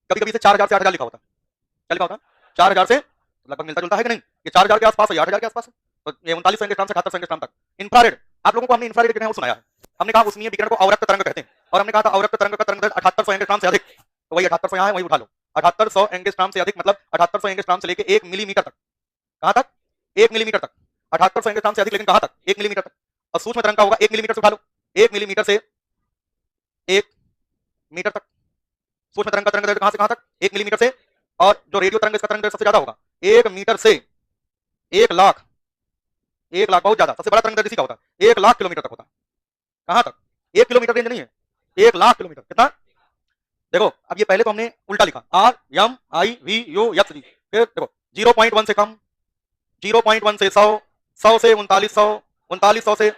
कभी कभी से 4000 से 8000 लिखा होता, क्या लिखा होता? 4000 से, लगभग मिलता जुलता है कि नहीं? ये 4000 के आसपास है, 8000 के आसपास है, तो ये 3900 एंगस्ट्रॉम से 7800 एंगस्ट्रॉम तक। इंफ्रारेड, आप लोगों को हमने इंफ्रारेड जो है वो सुनाया है, हमने कहा उसमें विकिरण को अवरक्त तरंग कहते हैं, और हमने कहा था अवरक्त तरंग का तरंग दैर्घ्य 7800 एंगस्ट्रॉम से अधिक, तो वही 7800 यहाँ है, वही उठा लो। 7800 एंगस्ट्रॉम से अधिक मतलब 7800 एंगस्ट्रॉम से लेके 1 मिलीमीटर तक, कहां तक? 1 मिलीमीटर तक। 7800 एंगस्ट्रॉम से अधिक लेकिन कहां तक? 1 मिलीमीटर तक। और सूक्ष्म तरंग का होगा 1 मिलीमीटर से उठा लो, 1 मिलीमीटर से 1 मीटर तक। सूक्ष्म तरंग का तरंग दैर्ध्य कहां से कहां तक? 1 मिलीमीटर से। और जो रेडियो तरंग इसका तरंग दैर्ध्य सबसे ज्यादा होगा 1 मीटर से 1 लाख, 1 लाख बहुत ज्यादा, सबसे बड़ा तरंग दैर्ध्य इसी का होता है, 1 लाख किलोमीटर तक होता है। कहां तक? 1 किलोमीटर रेंज नहीं है, 1 लाख किलोमीटर। कितना? देखो अब ये पहले तो हमने उल्टा लिखा, RMIVUXG, फिर देखो 0.1 से कम, 0.1 से 100, 100 से 3900, 3900 से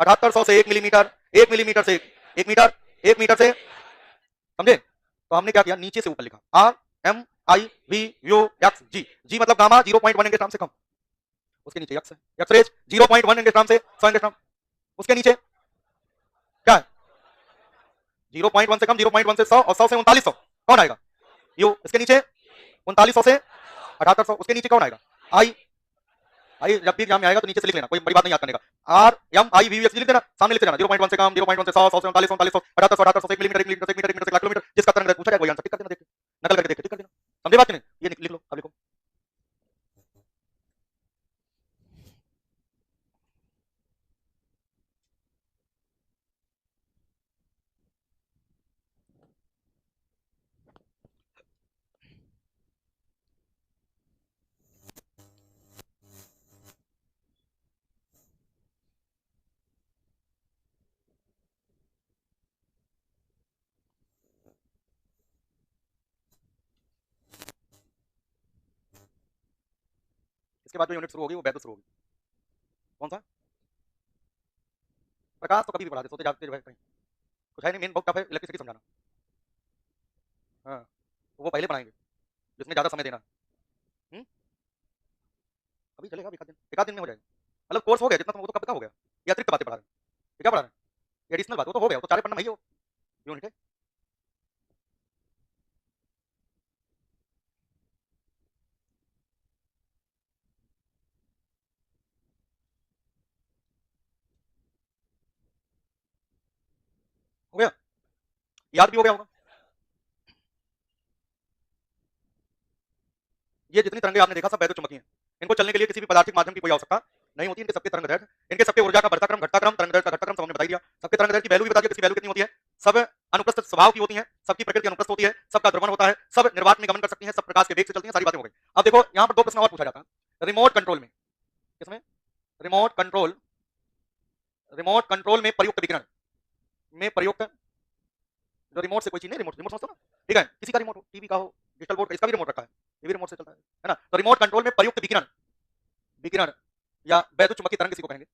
7800 से 1 मिलीमीटर, 1 मिलीमीटर से 1 मीटर, 1 मीटर से, समझे? तो हमने क्या किया, नीचे से ऊपर लिखा RMIVUXG, जी मतलब गामा 0.1 एंगस्ट्रॉम से कम, उसके नीचे यक्स है, यक्स रेज 0.1 एंगस्ट्रॉम से 100 एंगस्ट्रॉम, उसके नीचे क्या है? 0.1 से कम, 0.1 से 100 और 100 से 3900, कौन आएगा? यू। इसके नीचे 3900 से 7800, उसके नीचे कौन आएगा? आई। आई जब भी एग्जाम में आएगा तो नीचे से लिख लेना, कोई बड़ी बात नहीं याद करने का। RMIVUXG लिख देना, सामने लिखते जाना, 0.1 से कम, 0.1 से 100, 100 से 3900, 3900, 7800, 7800 से 1 मिलीमीटर, 1 मिलीमीटर से 1 मीटर, 1 मीटर से 1 लाख किलोमीटर, जिसका तरंग दैर्ध्य पूछा जाए वही आंसर टिक कर देना, देख के नकल करके देख के टिक कर देना। समझे बात नहीं? ये लिख लो, अब लिखो। इसके बाद जो यूनिट शुरू होगी वो वैद्युत शुरू होगी। कौन सा? प्रकाश तो कभी भी पढ़ा दे, सोते जागते रहे कहीं, कुछ है नहीं, मेन बहुत टफ है इलेक्ट्रिसिटी समझाना। हाँ तो वो पहले पढ़ाएंगे जिसमें ज्यादा समय देना। अभी चलेगा, एक आध दिन में हो जाएगा, मतलब कोर्स हो गया जितना, वो तो कब का हो गया, ये अतिरिक्त बातें पढ़ा रहे हैं। ये क्या पढ़ा रहे हैं? ये एडिशनल बात, वो तो हो गया, वो तो 4 पन्ना में ही हो यूनिट है। हो गया, याद भी हो गया होगा। ये जितनी तरंगें आपने देखा सब वैद्युत चुंबकीय हैं। इनको चलने के लिए किसी भी पदार्थिक माध्यम की कोई आवश्यकता नहीं होती। इनके सबके तरंग दैर्ध्य, इनके सबके ऊर्जा का बढ़ता क्रम, घटता क्रम, तरंग दैर्ध्य का घटता क्रम सब हमने बता दिया। सबके तरंग दैर्ध्य की वैल्यू भी बता दिया, किसकी वैल्यू कितनी होती है। सब अनुप्रस्थ स्वभाव की होती है, सबकी प्रकृति अनुप्रस्थ होती है, सबका द्रवण होता है, सब निर्वात में गमन कर सकती है, सब प्रकाश के वेग से चलती है, सारी बातें हो गई। अब देखो यहाँ पर 2 प्रश्न और पूछा जाता है रिमोट कंट्रोल में। किसमें? रिमोट कंट्रोल, रिमोट कंट्रोल में प्रयुक्त विकिरण में प्रयुक्त, जो रिमोट से कोई चीज नहीं, रिमोट, रिमोट समझते हो ना, ठीक है, किसी का रिमोट हो, टीवी का हो, डिजिटल बोर्ड का, इसका भी रिमोट रखा है, ये भी रिमोट से चलता है ना। तो रिमोट कंट्रोल में प्रयुक्त विकिरण, विकिरण या वैद्युत चुंबकीय तरंग किसी को कहेंगे,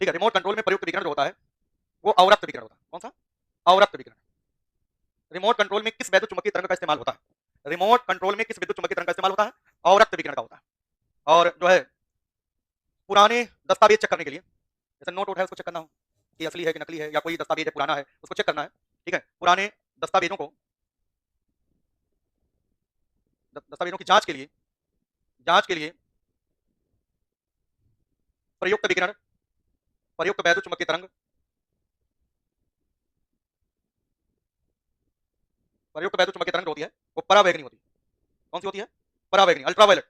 ठीक है। रिमोट कंट्रोल में प्रयुक्त विकिरण जो होता है वो अवरक्त विकिरण होता है। कौन सा? अवरक्त विकिरण। रिमोट कंट्रोल में किस वैद्युत चुंबकीय तरंग का इस्तेमाल होता है? रिमोट कंट्रोल में किस विद्युत चुंबकीय तरंग का इस्तेमाल होता है? अवरक्त विकिरण का होता है। और जो है पुराने दस्तावेज चेक करने के लिए, जैसे नोट वोट है उसको चेक करना हो कि असली है कि नकली है, या कोई दस्तावेज है पुराना है उसको चेक करना है, ठीक है, पुराने दस्तावेजों को, दस्तावेजों की जांच के लिए, जांच के लिए प्रयुक्त विकिरण, प्रयुक्त वैद्युत चुंबकीय तरंग, प्रयुक्त वैद्युत चुंबकीय तरंग होती है वो परावैगनी होती है। कौन सी होती है? परावैगनी, अल्ट्रावायलेट।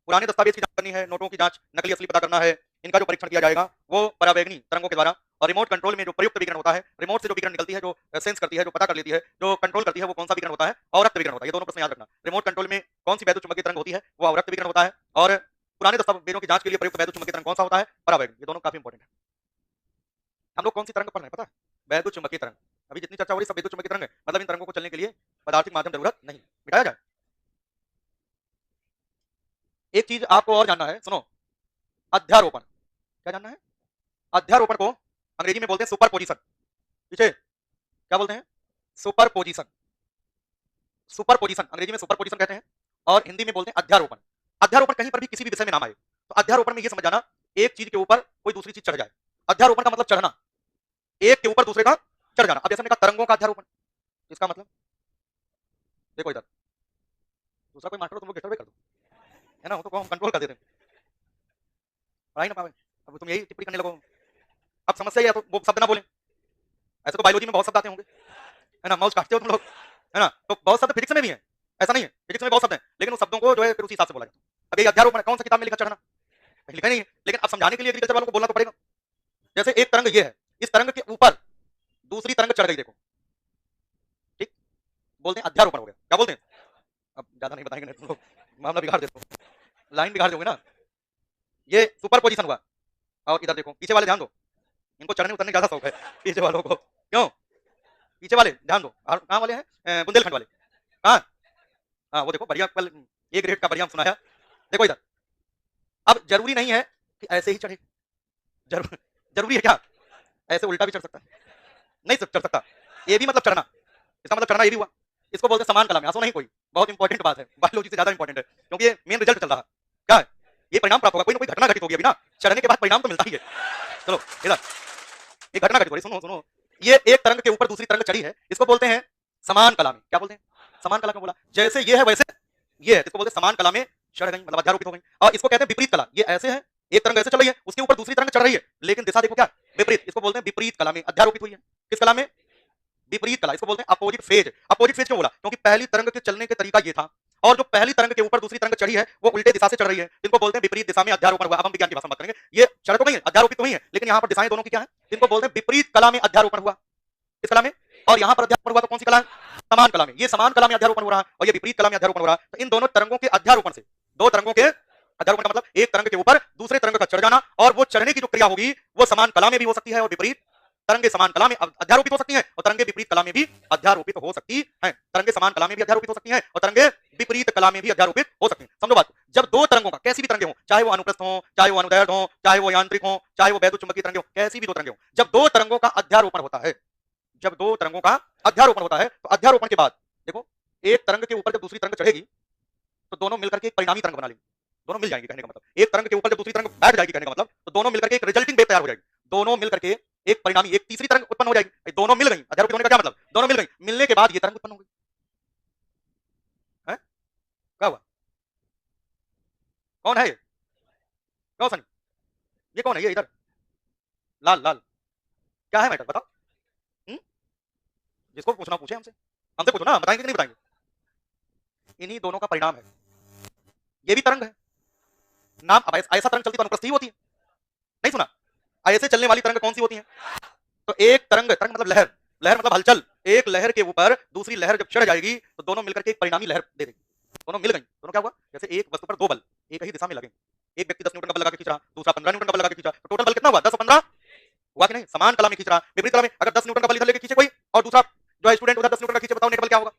पुराने दस्तावेज की जांच करनी है, नोटों की जांच, नकली असली पता करना है, इनका जो परीक्षण किया जाएगा वो परावैगनी तरंगों के द्वारा। और रिमोट कंट्रोल में जो प्रयुक्त विकिरण होता है, रिमोट से जो विकिरण निकलती है, जो सेंस करती है, जो पता कर लेती है, जो कंट्रोल करती है, वो कौन सा विकिरण होता है? अवरक्त विकिरण होता है। ये दोनों प्रश्न याद रखना। रिमोट कंट्रोल में कौन सी वैद्युत चुंबकीय तरंग होती है? वो अवरक्त विकिरण होता है। और पुराने दस्तावेजों की जांच के लिए प्रयुक्त वैद्युत चुंबकीय तरंग कौन सा होता है? परावैगनी। ये दोनों काफी इंपॉर्टेंट है। हम लोग कौन सी तरंग पढ़ रहे हैं पता है? वैद्युत चुंबकीय तरंग। अभी जितनी चर्चा हो रही है सब वैद्युत चुंबकीय तरंग है, मतलब इन तरंगों को चलने के लिए पदार्थिक माध्यम जरूरत नहीं। मिटाया जाए। एक चीज आपको और जानना है, सुनो, अध्यारोपण। क्या जानना है? अध्यारोपण को अंग्रेजी में बोलते हैं सुपर पोजिशन। पीछे क्या बोलते हैं? Super position. सुपर पोजिशन अंग्रेजी में सुपर पोजिशन कहते हैं, और हिंदी में बोलते हैं अध्यारोपण। अध्यारोपण कहीं पर भी किसी भी विषय में नाम आए तो अध्यारोपण में यह समझ जाना, एक चीज के ऊपर कोई दूसरी चीज चढ़ जाए। अध्यारोपण का मतलब चढ़ना, एक के ऊपर दूसरे का चढ़ जाना। अब जैसे मैंने कहा तरंगों का अध्यारोपण, इसका मतलब देखो इधर, दूसरा कोई मास्टर हो तुम लोग डिस्टर्ब कर दो, है ना, वो तो हम कंट्रोल कर देते हैं, पढ़ाई ना पावे। अब तुम यही टिप्पणी करने लगो, अब समस्या ये है तो वो शब्द ना बोले। ऐसे तो बायोलॉजी में बहुत शब्द आते होंगे, है ना, माउस काटते हो तुम लोग, है ना, तो बहुत शब्द फिजिक्स में भी है, ऐसा नहीं है, फिजिक्स में बहुत शब्द हैं, लेकिन उन शब्दों को जो है फिर उसी हिसाब से बोला जाता है। अब ये अध्यारोपण कौन सा किताब में लिखा चढ़ना? कहीं लिखा नहीं है, लेकिन अब समझाने के लिए एग्रीकल्चर वालों को बोलना तो पड़ेगा। जैसे एक तरंग ये है, इस तरंग के ऊपर दूसरी तरंग चढ़ गई, देखो, ठीक, बोलते हैं अध्यारोपण हो गया। क्या बोलते हैं? अब ज्यादा नहीं बताएंगे, नहीं तुम लोग मामला बिगाड़ देते हो, लाइन बिगाड़ दोगे ना। ये सुपर पोजिशन हुआ, और इधर देखो पीछे वाले ध्यान दो, इनको चढ़ने उतरने ज्यादा शौक है पीछे वालों को, क्यों? पीछे वाले ध्यान दो, और कहाँ वाले हैं? बुंदेलखंड वाले, कहाँ? हाँ वो देखो बढ़िया, कल ए ग्रेड का बढ़िया सुनाया। देखो इधर, अब जरूरी नहीं है कि ऐसे ही चढ़े, जरूरी है क्या? ऐसे उल्टा भी चढ़ सकता है, नहीं चढ़ सकता, ये भी मतलब चढ़ना, इसका मतलब चढ़ना ये भी हुआ। इसको बोलते हैं समान कला में, आंसू नहीं कोई, बहुत इंपॉर्टेंट बात है, बायोलॉजी से ज्यादा इंपॉर्टेंट है, क्योंकि ये मेन रिजल्ट चल रहा है। क्या है? ये परिणाम प्राप्त होगा, कोई ना कोई घटना घटित होगी अभी ना, चढ़ने के बाद परिणाम तो मिलता ही है। चलो इधर एक घटना घटित हो रही, सुनो सुनो, ये एक तरंग के ऊपर दूसरी तरंग चढ़ी है, इसको बोलते हैं समान कला में। क्या बोलते हैं? समान कला क्यों बोला? जैसे ये है वैसे ये है, इसको बोलते हैं समान कला में चढ़ गई, मतलब अध्यारोपित हो गई। और इसको कहते हैं विपरीत कला, ये ऐसे है, एक तरंग ऐसे चल रही है, उसके ऊपर दूसरी तरंग चढ़ रही है, लेकिन दिशा देखो क्या, विपरीत, इसको बोलते हैं विपरीत कला में अध्यारोपित हुई है। किस कला में? विपरीत कला, इसको बोलते हैं अपोजिट फेज। अपोजिट फेज क्यों बोला? क्योंकि पहली तरंग के चलने के तरीका ये था, और जो पहली तरंग के ऊपर दूसरी तरंग चढ़ी है वो उल्टे दिशा से चढ़ रही है, इनको बोलते हैं विपरीत दिशा में अध्यारोपण हुआ। अब हम विज्ञान की भाषा में बात करेंगे, ये चढ़ तो नहीं है, अध्यारोपित तो नहीं है, लेकिन यहाँ पर दिशाएं दोनों की क्या है, इनको बोलते हैं विपरीत कला में अध्यारोपण हुआ। इस कला में, और यहाँ पर अध्यारोपण हुआ तो कौन सी कला है? समान कला में। ये समान कला में अध्यारोपण हो रहा है और ये विपरीत कला में अध्यारोपण हो रहा है। तो इन दोनों तरंगों के अध्यारोपण से, दो तरंगों के अध्यारोपण का मतलब एक तरंग के ऊपर दूसरे तरंग का चढ़ जाना, और वो चढ़ने की जो क्रिया होगी वो समान कला में भी हो सकती है और विपरीत, तरंगे समान कला में अध्यारोपित हो सकती हैं और तरंगे विपरीत कला में भी अध्यारोपित हो सकती हैं। तरंगे समान कला में भी अध्यारोपित हो सकती हैं और तरंगे विपरीत कला में भी अध्यारोपित हो सकती हैं। समझो बात को, जब दो तरंगों का, कैसी भी तरंगे हो, चाहे वो अनुप्रस्थ हो, चाहे वो अनुदैर्ध्य हो, चाहे वो यांत्रिक हो, चाहे वो वैद्युत चुंबकीय तरंगे हो, कैसी भी दो तरंगे हो, जब दो तरंगों का अध्यारोपण होता है, जब दो तरंगों का अध्यारोपण होता है, तो अध्यारोपण के बाद देखो, एक तरंग के ऊपर जब दूसरी तरंग चढ़ेगी तो दोनों मिलकर के एक परिणामी तरंग बना लेंगे, दोनों मिल जाएंगे, कहने का मतलब एक तरंग के ऊपर जब दूसरी तरंग बैठ जाएगी, कहने का मतलब तो दोनों मिलकर के एक रिजल्टिंग वेव तैयार हो जाएगी, दोनों मिलकर के एक परिणामी, एक तीसरी तरंग उत्पन्न हो जाएगी। दोनों मिल गई, अध्यारोपित होने का क्या मतलब? दोनों मिल गई, मिलने के बाद ये तरंग उत्पन्न हो गई है। क्या हुआ? कौन है ये? क्यों सनी? ये कौन है? ये इधर लाल लाल, क्या है मैटर बताओ? जिसको पूछना पूछे, हमसे हमसे पूछो ना, बताएंगे कि नहीं बताएंगे? इन्हीं दोनों का परिणाम है, ये भी तरंग है। नाम, अब ऐसा तरंग चलती तो अनुप्रस्थ ही होती है, नहीं सुना? ऐसे चलने वाली तरंग कौन सी होती है? तो एक तरंग, तरंग मतलब लहर, लहर मतलब हलचल, एक लहर के ऊपर दूसरी लहर जब चढ़ जाएगी तो दोनों मिलकर के एक परिणामी लहर दे देगी, दोनों मिल गई, दोनों क्या हुआ? जैसे एक वस्तु पर दो बल एक ही दिशा में लगेंगे, एक व्यक्ति 10 न्यूटन का बल लगा के खींच रहा, दूसरा 15 न्यूटन का बल लगा के खींचा, तो टोटल बल कितना हुआ? 10 और 15 हुआ कि नहीं? समान कला में खींच रहा। विपरीत कला में अगर 10 न्यूटन का बल इधर लेके खींचे कोई और दूसरा जो है स्टूडेंट उधर 10 न्यूटन का खींचे, बताओ नेट बल क्या होगा?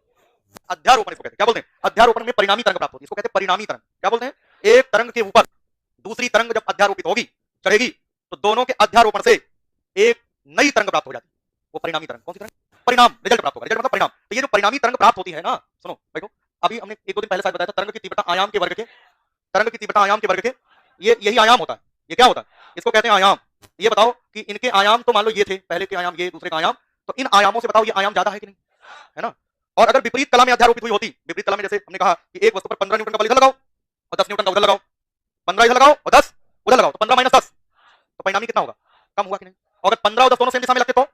अध्यारोपण इसको कहते हैं। क्या बोलते हैं? अध्यारोपण में परिणामी तरंग प्राप्त होती है, इसको कहते हैं परिणामी तरंग। क्या बोलते हैं? एक तरंग के ऊपर दूसरी तरंग जब अध्यारोपित होगी, चढ़ेगी, तो दोनों के अध्यारोपण से एक नई तरंग प्राप्त हो जाती है, वो परिणामी तरंग। कौन सी तरंग? परिणाम, रिजल्ट प्राप्त होगा, रिजल्ट मतलब परिणाम। तो ये जो परिणामी तरंग प्राप्त होती है ना, सुनो देखो, अभी हमने एक दो दिन पहले शायद बताया था, तरंग की तीव्रता आयाम के वर्ग के, तरंग की तीव्रता आयाम के वर्ग के, ये यही आयाम होता है। ये क्या होता है? इसको कहते हैं आयाम। ये बताओ कि इनके आयाम तो मान लो ये थे, पहले के आयाम ये, दूसरे का आयाम, तो इन आयामों से बताओ ये आयाम ज्यादा है कि नहीं, है ना? और अगर विपरीत कला में अध्यारोपित हुई होती, विपरीत कला में जैसे हमने कहा कि एक वस्तु पर 15 न्यूटन का बल इधर लगाओ और 10 न्यूटन का उधर लगाओ, 15 इधर लगाओ और 10 उधर लगाओ, तो 15 माइनस 10, तो परिणामी कितना होगा? कम हुआ कि नहीं? और अगर 15 और 10 दोनों सेम दिशा में लगते तो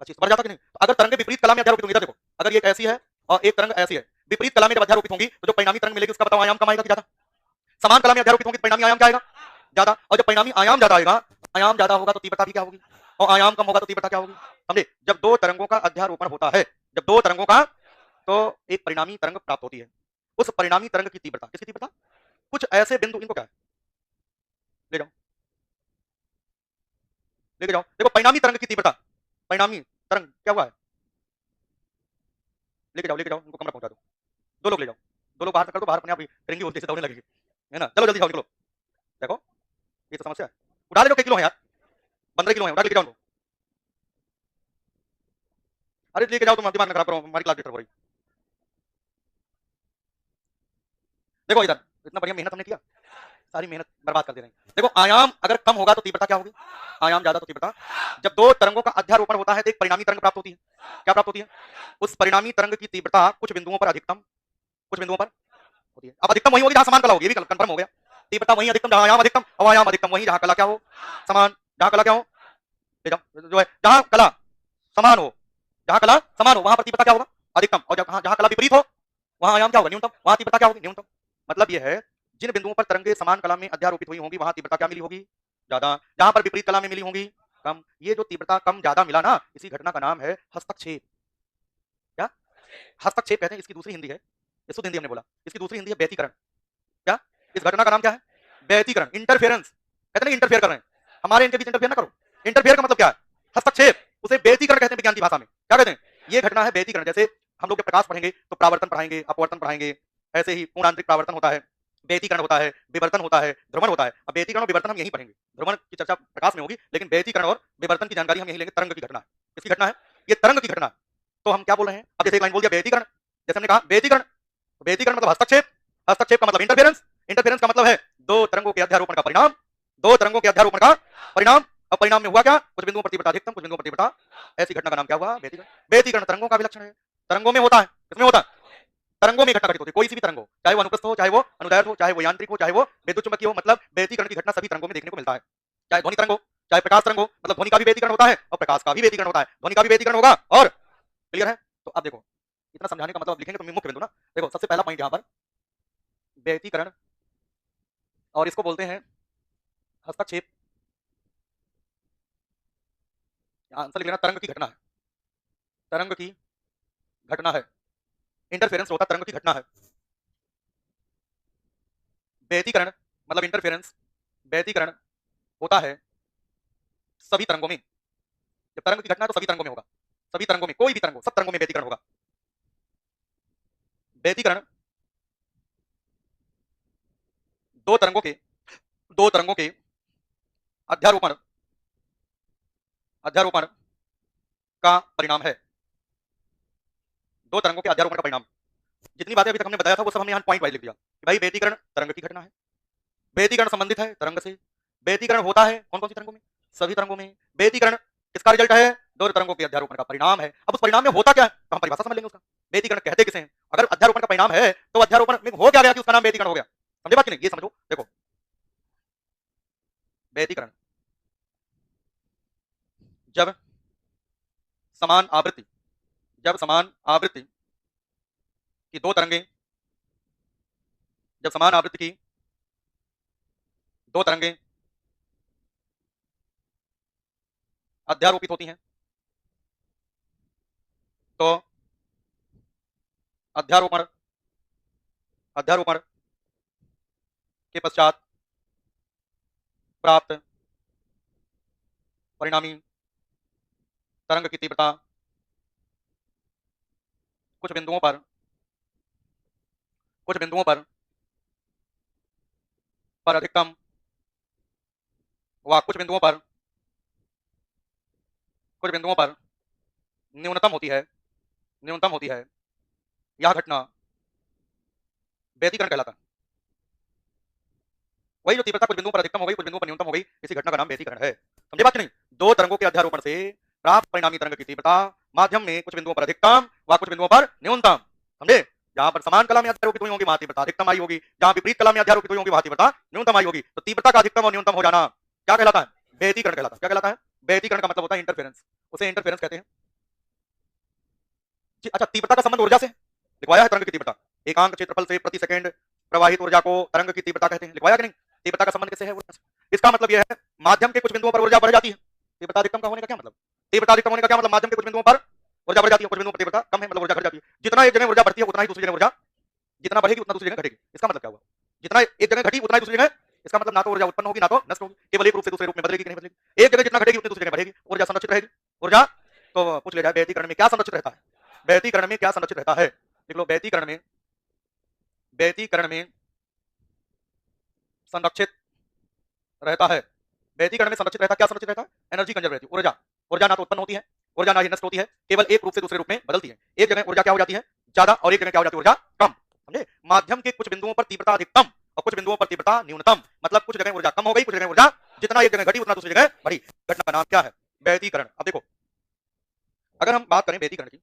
25 बढ़ जाता कि नहीं? तो अगर तरंगे विपरीत कला में अध्यारोपित होंगी, इधर देखो, अगर ये ऐसी है और एक तरंग ऐसी है, विपरीत कला में जब अध्यारोपित होंगी तो जो परिणामी तरंग मिलेगी उसका बताओ आयाम कम आएगा कि ज्यादा? समान कला में अध्यारोपित होंगी तो परिणामी आयाम क्या आएगा? ज्यादा। और जब परिणामी आयाम ज्यादा आएगा, आयाम ज्यादा होगा तो तीव्रता भी क्या होगी, और आयाम कम होगा तो तीव्रता क्या होगी? समझे? जब दो तरंगों का अध्यारोपण होता है, जब दो तरंगों का, तो एक परिणामी तरंग प्राप्त होती है। उस परिणामी तरंग की तीव्रता, किसकी तीव्रता? कुछ ऐसे बिंदु, इनको क्या है? ले जाओ, लेके जाओ, देखो परिणामी तरंग की तीव्रता, परिणामी तरंग क्या हुआ है? लेके जाओ, इनको कमरा पहुंचा दो, दो लोग ले जाओ, दो लोग बाहर कर दो, बाहर अपने आप ही फिरंगी होती है, दौड़ने लगेगी, है ना? चलो जल्दी जाओ निकलो। देखो ये तो समस्या है, उठा ले लो, किलो किलो है यार, 15 किलो है, उठा के लेके जाओ उनको। अरे लेके जाओ, तुम दिमाग ना खराब करो, हमारी क्लास डिस्टर्ब हो रही। देखो इधर इतना बढ़िया मेहनत हमने किया, सारी मेहनत बर्बाद कर दे रहे हैं। देखो आयाम अगर कम होगा तो तीव्रता क्या होगी? आयाम ज्यादा तो तीव्रता। जब दो तरंगों का अध्यारोपण होता है तो एक परिणामी तरंग प्राप्त होती है। क्या प्राप्त होती है? उस परिणामी तरंग की तीव्रता कुछ बिंदुओं पर अधिकतम, कुछ बिंदुओं पर होती है। अब अधिकतम वही होगी जहां समान कला होगी, ये भी कंफर्म हो गया। तीव्रता वही अधिकतम जहां आयाम अधिकतम, और आयाम अधिकतम वही जहां कला क्या हो? समान। जहां कला क्या हो? ले जाओ, जो है जहां कला समान हो, जहां कला समान हो वहां पर तीव्रता क्या होगा? अधिकतम। और जहां कला विपरीत हो वहां आयाम क्या होगा? न्यूनतम। वहां तीव्रता क्या होगी? न्यूनतम। मतलब यह है जिन बिंदुओं पर तरंगे समान कला में अध्यारोपित हुई होंगी वहां तीव्रता क्या मिली होगी? ज्यादा। जहां पर विपरीत कला में मिली होंगी कम। ये जो तीव्रता कम ज्यादा मिला ना, इसी घटना का नाम है हस्तक्षेप। क्या? हस्तक्षेप कहते हैं। इसकी दूसरी हिंदी है, ये शुद्ध हिंदी हमने बोला, इसकी दूसरी हिंदी है व्यतिकरण। क्या? इस घटना का नाम क्या है? व्यतिकरण, इंटरफेरेंस। कहते हैं इंटरफेयर कर रहे हैं, हमारे इनके बीच इंटरफेयर ना करो। इंटरफेयर का मतलब क्या है? हस्तक्षेप। उसे व्यतिकरण कहते हैं विज्ञान की भाषा में। क्या कहते हैं? ये घटना है व्यतिकरण। जैसे हम लोग जब प्रकाश पढ़ेंगे तो प्रावर्तन पढ़ाएंगे, अपवर्तन पढ़ाएंगे, ऐसे ही पूर्ण आंतरिक प्रावर्तन होता है, व्यतिकरण होता है, विवर्तन होता है, ध्रुवण होता है। अब व्यतिकरण और विवर्तन हम यहीं पढ़ेंगे, ध्रुवण की चर्चा प्रकाश में होगी, लेकिन व्यतिकरण और विवर्तन की जानकारी हम यहीं लेंगे। तरंग की घटना है, किसकी घटना है? ये तरंग की घटना है। तो हम क्या बोल रहे हैं? अब जैसे एक लाइन बोल दिया व्यतिकरण, जैसे हमने कहा व्यतिकरण, तो व्यतिकरण मतलब हस्तक्षेप, हस्तक्षेप का मतलब इंटरफेरेंस, इंटरफेरेंस का मतलब है दो तरंगों के अध्यारोपण का परिणाम, दो तरंगों के अध्यारोपण का परिणाम। अब परिणाम में हुआ क्या? कुछ बिंदुओं पर तीव्रता अधिकतम, कुछ बिंदुओं पर तीव्रता, ऐसी घटना का नाम क्या हुआ? व्यतिकरण। व्यतिकरण तरंगों का विलक्षण है, तरंगों में होता है। किसमें होता है? तरंगों में घटना घटित होती है, कोई सी भी तरंग हो, चाहे वो अनुप्रस्थ हो, चाहे वो अनुदैर्घ्य हो, चाहे वो यांत्रिक हो, चाहे वो विद्युत चुंबकीय हो, मतलब व्यतिकरण की घटना सभी तरंगों में देखने को मिलता है। चाहे ध्वनि तरंग हो, चाहे प्रकाश तरंग हो, मतलब ध्वनि का भी व्यतिकरण होता है और प्रकाश का भी व्यतिकरण होता है, ध्वनि का भी व्यतिकरण होगा। और क्लियर है? तो अब देखो, इतना समझाने का मतलब लिखेंगे तो मुख्य बिंदु ना, देखो सबसे पहला पॉइंट यहाँ पर व्यतिकरण, और इसको बोलते हैं हस्तक्षेप। आंसर लिख लेना, तरंग की घटना है, तरंग की घटना है। इंटरफेरेंस होता तरंग की घटना है। व्यतिकरण मतलब इंटरफेरेंस, व्यतिकरण होता है सभी तरंगों में। जब तरंग की घटना है तो सभी तरंगों में होगा, सभी तरंगों में, कोई भी तरंग हो, सब तरंगों में व्यतिकरण होगा। व्यतिकरण दो तरंगों के, दो तरंगों के अध्यारोपण, अध्यारोपण का परिणाम है, दो तरंगों के अध्यारोपण का परिणाम। जितनी बातें अभी तक हमने बताया था वो सब हमने यहाँ पॉइंट वाइज लिख दिया कि भाई व्यतिकरण तरंग की घटना है, व्यतिकरण संबंधित है तरंग से, व्यतिकरण होता है कौन कौन सी तरंगों में? सभी तरंगों में। व्यतिकरण किसका रिजल्ट है? दो तरंगों के अध्यारोपण का परिणाम है। अब उस परिणाम में होता क्या है तो हम परिभाषा समझ लेंगे उसका। व्यतिकरण कहते किसे हैं? अगर अध्यारोपण का परिणाम है तो अध्यारोपण में हो क्या गया कि उसका नाम व्यतिकरण हो गया? समझे बात कि नहीं? ये समझो, देखो व्यतिकरण जब समान आवृत्ति, जब समान आवृत्ति की दो तरंगें, जब समान आवृत्ति की दो तरंगें अध्यारोपित होती हैं तो अध्यारोपण, अध्यारोपण के पश्चात प्राप्त परिणामी तरंग की तीव्रता कुछ बिंदुओं पर, कुछ बिंदुओं पर अधिकतम व कुछ बिंदुओं पर, कुछ बिंदुओं पर न्यूनतम होती है, न्यूनतम होती है। यह घटना व्यतिकरण कहलाता है। वही जो तीव्रता कुछ बिंदुओं पर अधिकतम हो गई, कुछ बिंदुओं पर न्यूनतम हो गई, इसी घटना का नाम व्यतिकरण है। समझे बात कि नहीं? दो तरंगों के अध्यारोपण से प्राप्त परिणामी तरंग की तीव्रता माध्यम में कुछ बिंदुओं पर अधिकतम व कुछ बिंदुओं पर न्यूनतम। समझे? जहां पर समान कला में अध्यारोपित हुई होंगी वहां तीव्रता अधिकतम आई होगी, जहां विपरीत कला में अध्यारोपित हुई होंगी वहां तीव्रता न्यूनतम आई होगी। तो तीव्रता का अधिकतम और न्यूनतम हो जाना क्या कहलाता है? व्यतिकरण कहलाता है। क्या कहलाता है? व्यतिकरण का मतलब होता है इंटरफेरेंस, उसे इंटरफेरेंस कहते हैं। अच्छा, तीव्रता का संबंध ऊर्जा से लिखवाया है। तरंग की तीव्रता एकांक क्षेत्रफल से प्रति सेकंड प्रवाहित ऊर्जा को तरंग की तीव्रता कहते हैं, लिखवाया कि नहीं? तीव्रता का संबंध किससे है? ऊर्जा से। इसका मतलब यह है माध्यम के कुछ बिंदुओं पर ऊर्जा बढ़ जाती है। तीव्रता अधिकतम का होने का क्या मतलब? तीव्रता अधिकतम होने का क्या मतलब? माध्यम के कुछ बिंदुओं पर ऊर्जा बढ़ जाती है, कुछ बिंदुओं पर तीव्रता कम है, मतलब ऊर्जा घट जाती है। जितना एक जगह ऊर्जा बढ़ती है उतना ही दूसरी जगह ऊर्जा, जितना बढ़ेगी उतना दूसरी जगह घटेगी। इसका मतलब क्या हुआ? जितना एक जगह घटी उतना ही दूसरी जगह, इसका मतलब ना तो ऊर्जा उत्पन्न होगी ना तो नष्ट होगी, केवल एक रूप से दूसरे रूप में बदलेगी कि नहीं बदलेगी। एक जगह जितना घटेगी उतनी दूसरी जगह बढ़ेगी, ऊर्जा संरक्षित रहेगी। ऊर्जा तो पूछ ले जाए व्यतिकरण में क्या संरक्षित रहता है? व्यतिकरण में क्या संरक्षित रहता है? देख लो, व्यतिकरण में, व्यतिकरण में संरक्षित रहता है, व्यतिकरण में संरक्षित रहता, क्या संरक्षित रहता है? एनर्जी कंजर्व रहती है, ऊर्जा। ऊर्जा ना तो उत्पन्न होती है, ऊर्जा ना ही नष्ट होती है, केवल एक रूप से दूसरे रूप में बदलती है। एक जगह ऊर्जा क्या हो जाती है? ज्यादा, और एक जगह क्या हो जाती है? ऊर्जा कम। समझे? माध्यम के कुछ बिंदुओं पर तीव्रता अधिकतम और कुछ बिंदुओं पर तीव्रता न्यूनतम, मतलब कुछ जगह ऊर्जा कम हो गई, कुछ जगह ऊर्जा, जितना एक जगह घटी उतना दूसरी जगह बढ़ी। घटना का नाम क्या है? व्यतिकरण। अब देखो, अगर हम बात करें व्यतिकरण की,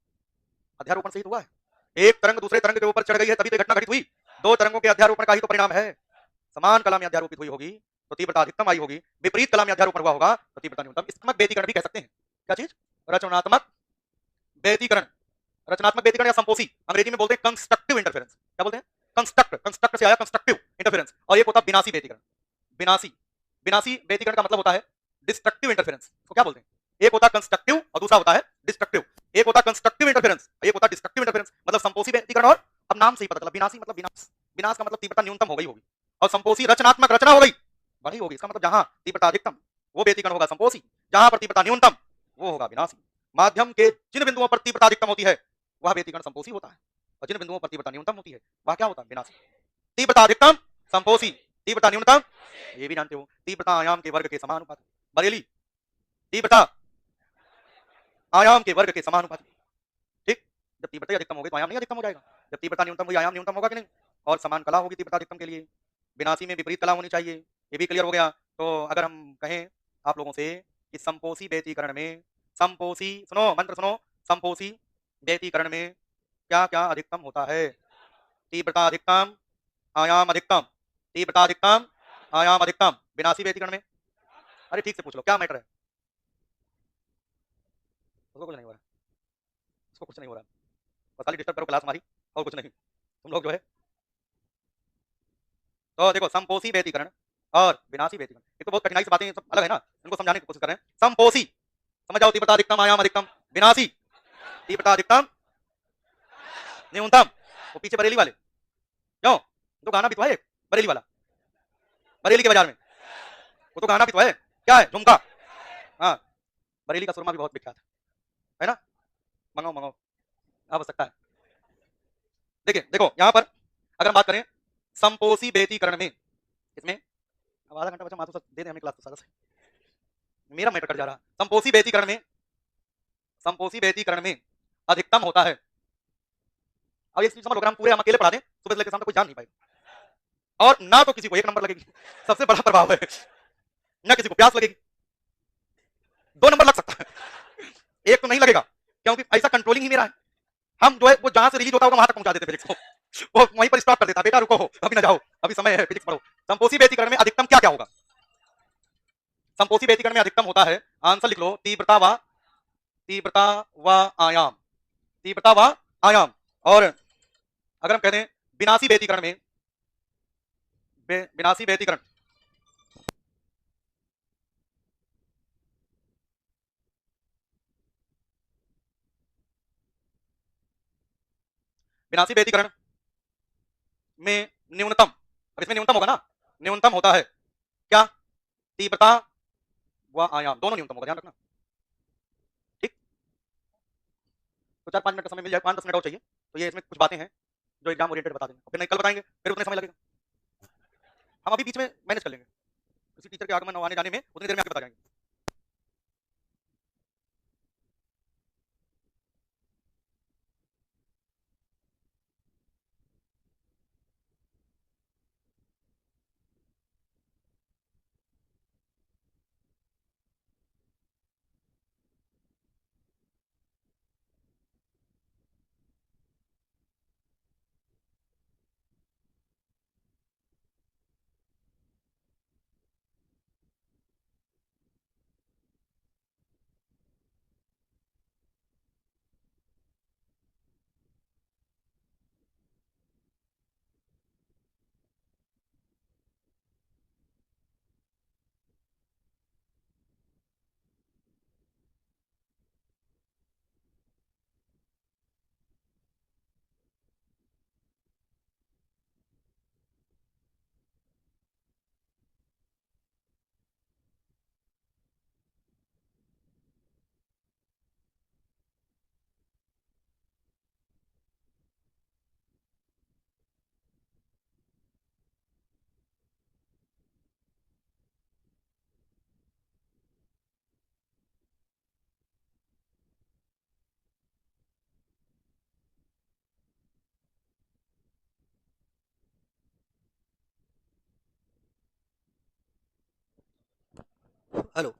अध्यारोपण से ही तो हुआ है। एक तरंग दूसरे तरंग के ऊपर चढ़ गई है तभी तो घटना घटित हुई। दो तरंगों के अध्यारोपण का ही तो परिणाम है। समान कला में अध्यारोपित हुई होगी तो तीव्रता अधिकतम आई होगी, विपरीत कला में अध्यारोपण हुआ होगा तो तीव्रता न्यूनतम। इसका व्यतिकरण भी कह सकते हैं। क्या चीज? रचनात्मक व्यतिकरण, रचनात्मक व्यतिकरण या संपोषी, अंग्रेजी में बोलते हैं कंस्ट्रक्टिव इंटरफेरेंस। क्या बोलते हैं? कंस्ट्रक्ट, कंस्ट्रक्ट से आया कंस्ट्रक्टिव इंटरफेरेंस, और एक होता विनाशी व्यतिकरण। विनाशी, विनाशी व्यतिकरण का मतलब होता है डिस्ट्रक्टिव इंटरफेरेंस। तो क्या बोलते हैं, एक होता कंस्ट्रक्टिव और दूसरा होता है डिस्ट्रक्टिव। एक होता कंस्ट्रक्टिव इंटरफेरेंस, एक होता डिस्ट्रक्टिव इंटरफेरेंस। मतलब संपोषी व्यतिकरण, और अब नाम से ही पता चला विनाशी मतलब विनाश, विनाश का मतलब तीव्रता न्यूनतम हो गई होगी, और संपोषी रचनात्मक, रचना हो गई, बढ़ी होगी। इसका मतलब जहां तीव्रता अधिकतम वो व्यतिकरण होगा संपोषी, जहां पर तीव्रता न्यूनतम वो होगा विनाशी। माध्यम के जिन बिंदुओं पर तीव्रता अधिकतम होती है वह व्यतिकरण संपोषी होता है, और जिन बिंदुओं पर तीव्रता न्यूनतम होती है वह क्या होता है, विनाशी। तीव्रता अधिकतम संपोषी, तीव्रता न्यूनतम, ये भी जानते हो, तीव्रता आयाम के वर्ग के समानुपाती। बरेली, तीव्रता आयाम के वर्ग के समानुपाती। ठीक, जब तीव्रता अधिकतम होगी तो आयाम नहीं अधिकतम हो जाएगा, जब तीव्रता न्यूनतम हुई आयाम न्यूनतम होगा कि नहीं, और समान कला होगी तीव्रता अधिकतम के लिए। विनाशी में विपरीत कला होनी चाहिए, ये भी क्लियर हो गया। तो अगर हम कहें आप लोगों से कि संपोषी व्यतिकरण में, संपोषी, सुनो मंत्र सुनो, संपोषी व्यतिकरण में क्या क्या अधिकतम होता है, तीव्रता अधिकतम, आयाम अधिकतम, तीव्रता अधिकतम, आयाम अधिकतम। विनाशी व्यतिकरण में, अरे ठीक से पूछ लो क्या मैटर है, उसको कुछ नहीं हो रहा, उसको कुछ नहीं हो रहा, बस खाली डिस्टर्ब करो क्लास हमारी, और कुछ नहीं। तुम लोग जो है, तो देखो संपोषी व्यतिकरण और विनाशी व्यतिकरण, एक तो बहुत कठिनाई से बातें सब अलग है ना, इनको समझाने की कोशिश कर रहे हैं। संपोषी समझ जाओ, तीव्रता अधिकतम, आयाम अधिकतम। विनाशी तीव्रता अधिकतम, न्यूनतम। वो पीछे बरेली वाले क्यों, तो गाना भी तो है एक, बरेली वाला, बरेली के बाजार में, वो तो गाना भी तो है, क्या है, झुमका। हाँ, बरेली का सुरमा भी बहुत विख्यात है ना, मंगाओ मंगाओ, आवश्यकता है। देखिए देखो यहाँ पर अगर हम बात करें संपोषी व्यतिकरण में, इसमें अब आधा घंटा बचा, माधु सर दे दे हमें क्लास तो सारा से, मेरा मैटर कर जा रहा। संपोषी व्यतिकरण में, संपोषी व्यतिकरण में अधिकतम होता है, अब ये चीज समझ लो, अगर हम पूरे हम अकेले पढ़ा दें सुबह से लेकर शाम तक कोई जान नहीं पाएगा, और ना तो किसी को एक नंबर लगेगी, सबसे बड़ा प्रभाव है, ना किसी को प्यास लगेगी, 2 नंबर लग सकता है, एक तो नहीं लगेगा, क्योंकि ऐसा कंट्रोलिंग ही मेरा है। हम जो है वो जहां से रिलीज होता होगा वहां तक पहुंचा देते फिजिक्स को, वो वहीं पर स्टॉप कर देता, बेटा रुको अभी ना जाओ, अभी समय है, फिजिक्स पढ़ो। संपोषी व्यतिकरण में अधिकतम क्या क्या होगा, संपोषी व्यतिकरण में अधिकतम होता है, आंसर लिख लो, तीव्रता व, तीव्रता व आयाम, तीव्रता व आयाम। और अगर हम कहते हैं विनाशी व्यतिकरण में, विनाशी व्यतिकरण, विनाशी व्यतिकरण में न्यूनतम, अब इसमें न्यूनतम होगा ना, न्यूनतम होता है क्या, तीव्रता व आयाम, दोनों न्यूनतम होगा, ध्यान रखना। ठीक, तो 4-5 मिनट का समय मिल जाए, 5-10 मिनट और चाहिए, तो ये इसमें कुछ बातें हैं जो एग्जाम ओरिएंटेड बता देंगे, फिर नहीं कल बताएंगे, फिर उतने समय लगेगा, हम अभी बीच में मैनेज कर लेंगे, किसी टीचर के आगमन आने जाने में उतनी देर में आके बता जाएंगे। हेलो,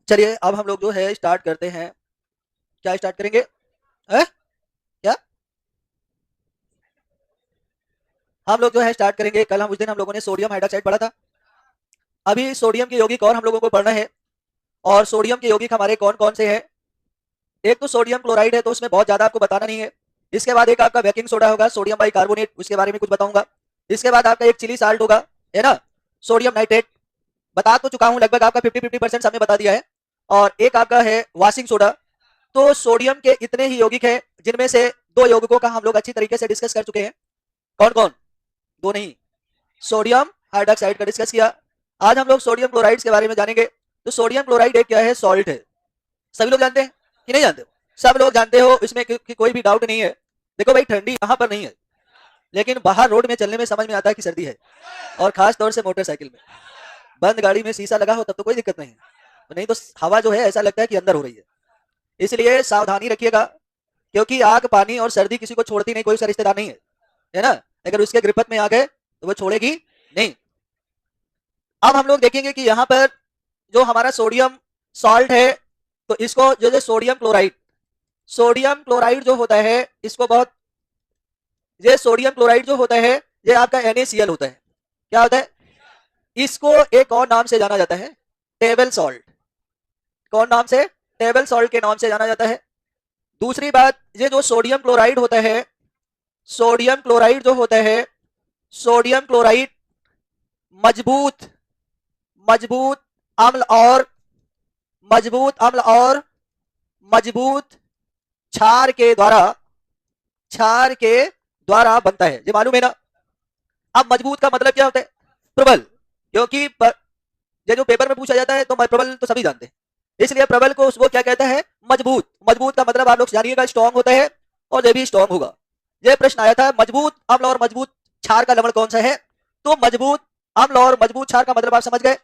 चलिए अब हम लोग जो है स्टार्ट करते हैं। क्या स्टार्ट करेंगे? हैं? क्या? हम लोग जो है स्टार्ट करेंगे, कल हम उस दिन हम लोगों ने सोडियम हाइड्रोक्साइड पढ़ा था। अभी सोडियम के यौगिक और हम लोगों को पढ़ना है, और सोडियम के यौगिक हमारे कौन कौन से हैं। एक तो सोडियम क्लोराइड है, तो उसमें बहुत ज्यादा आपको बताना नहीं है, इसके बाद एक आपका बेकिंग सोडा होगा, सोडियम बाइकार्बोनेट, उसके बारे में कुछ बताऊंगा। इसके बाद आपका एक चिली साल्ट होगा, है ना, सोडियम नाइट्रेट, बता तो चुका हूं लगभग, आपका 50-50% हमने बता दिया है। और एक आपका है वॉशिंग सोडा। तो सोडियम के इतने ही यौगिक हैं, जिनमें से 2 यौगिकों का हम लोग अच्छी तरीके से डिस्कस कर चुके हैं। कौन कौन? 2 नहीं, सोडियम हाइड्रोक्साइड का डिस्कस किया। आज हम लोग सोडियम क्लोराइड के बारे में जानेंगे। तो सोडियम क्लोराइड एक क्या है? सॉल्ट है। सभी लोग जानते हैं कि नहीं जानते हो? सब लोग जानते हो, इसमें कोई भी डाउट नहीं है। देखो भाई, ठंडी यहाँ पर नहीं है, लेकिन बाहर रोड में चलने में समझ में आता है कि सर्दी है, और खास तौर से मोटरसाइकिल में बंद गाड़ी में शीशा लगा हो तब तो कोई दिक्कत नहीं है, तो नहीं तो हवा जो है ऐसा लगता है कि अंदर हो रही है। इसलिए सावधानी रखिएगा, क्योंकि आग, पानी और सर्दी किसी को छोड़ती नहीं, कोई उसका रिश्तेदार नहीं है ना। अगर उसके गिरफ्त में आ गए तो वो छोड़ेगी नहीं। अब हम लोग देखेंगे कि यहाँ पर जो हमारा सोडियम सॉल्ट है, तो इसको जो सोडियम क्लोराइड जो होता है, इसको बहुत, ये सोडियम क्लोराइड जो होता है, ये आपका NaCl होता है। क्या होता है? इसको एक और नाम से जाना जाता है, टेबल सॉल्ट। कौन नाम से? टेबल सॉल्ट के नाम से जाना जाता है। दूसरी बात, ये जो सोडियम क्लोराइड होता है, सोडियम क्लोराइड जो होता है, सोडियम क्लोराइड मजबूत मजबूत अम्ल और मजबूत अम्ल और मजबूत क्षार के द्वारा बनता है, ये मालूम है ना। अब मजबूत का मतलब क्या होता है? प्रबल, क्योंकि ये जो पेपर में पूछा जाता है तो प्रबल तो सभी जानते हैं, इसलिए प्रबल को वो क्या कहता है? मजबूत। मजबूत का मतलब आप लोग जानिएगा स्ट्रॉन्ग होता है, और ये भी स्ट्रॉन्ग होगा। ये प्रश्न आया था, मजबूत अम्ल और मजबूत क्षार का लवण कौन सा है? तो मजबूत अम्ल और मजबूत क्षार का मतलब आप समझ गए।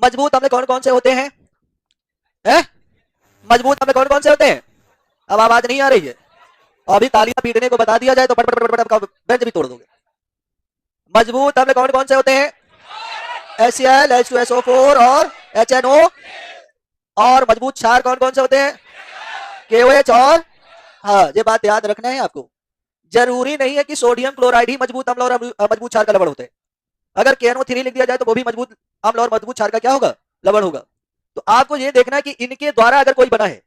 मजबूत अम्ल कौन कौन से होते हैं? मजबूत अम्ल कौन कौन से होते हैं? अब आवाज नहीं आ रही है, अभी तालियां पीटने को बता दिया जाए तो पट बेंच भी तोड़ दोगे। मजबूत अम्ल कौन कौन से होते हैं? HCl, H2SO4 और HNO। और मजबूत क्षार कौन कौन से होते हैं? KOH और, हाँ, ये बात याद रखना है आपको। जरूरी नहीं है कि सोडियम क्लोराइड ही मजबूत अम्ल और मजबूत क्षार का लवण होते हैं। अगर KNO3 लिख दिया जाए तो वो भी मजबूत अम्ल और मजबूत क्षार का क्या होगा? लवण होगा। तो आपको ये देखना है कि इनके द्वारा अगर कोई बना है,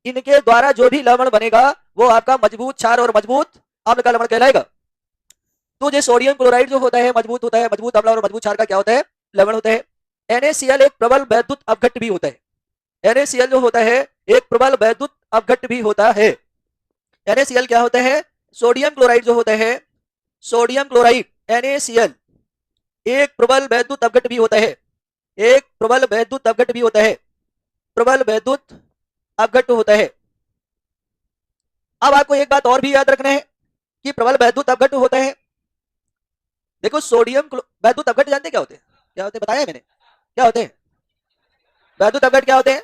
इनके द्वारा जो भी लवण बनेगा वो आपका मजबूत क्षार और मजबूत अम्ल का लवण कहलाएगा। तो ये सोडियम क्लोराइड जो होता है मजबूत होता है, मजबूत अम्ल और मजबूत क्षार का क्या होता है? लवण होता है। NaCl एक प्रबल वैद्युत अपघट्ट भी होता है। NaCl जो होता है एक प्रबल वैद्युत अपघट्ट भी होता है। NaCl क्या होता है? सोडियम क्लोराइड जो होता है, सोडियम क्लोराइड NaCl एक प्रबल वैद्युत अपघट्ट भी होता है, एक प्रबल वैद्युत अपघट्ट भी होता है, प्रबल वैद्युत अपघट्ट होता है। अब आपको एक बात और भी याद रखना है कि प्रबल वैद्युत अपघट्ट होता है। देखो, सोडियम वैद्युत अपघट्ट जानते क्या होते हैं? क्या होते हैं बताया मैंने, क्या होते हैं? वैद्युत अपघट्ट क्या होते हैं?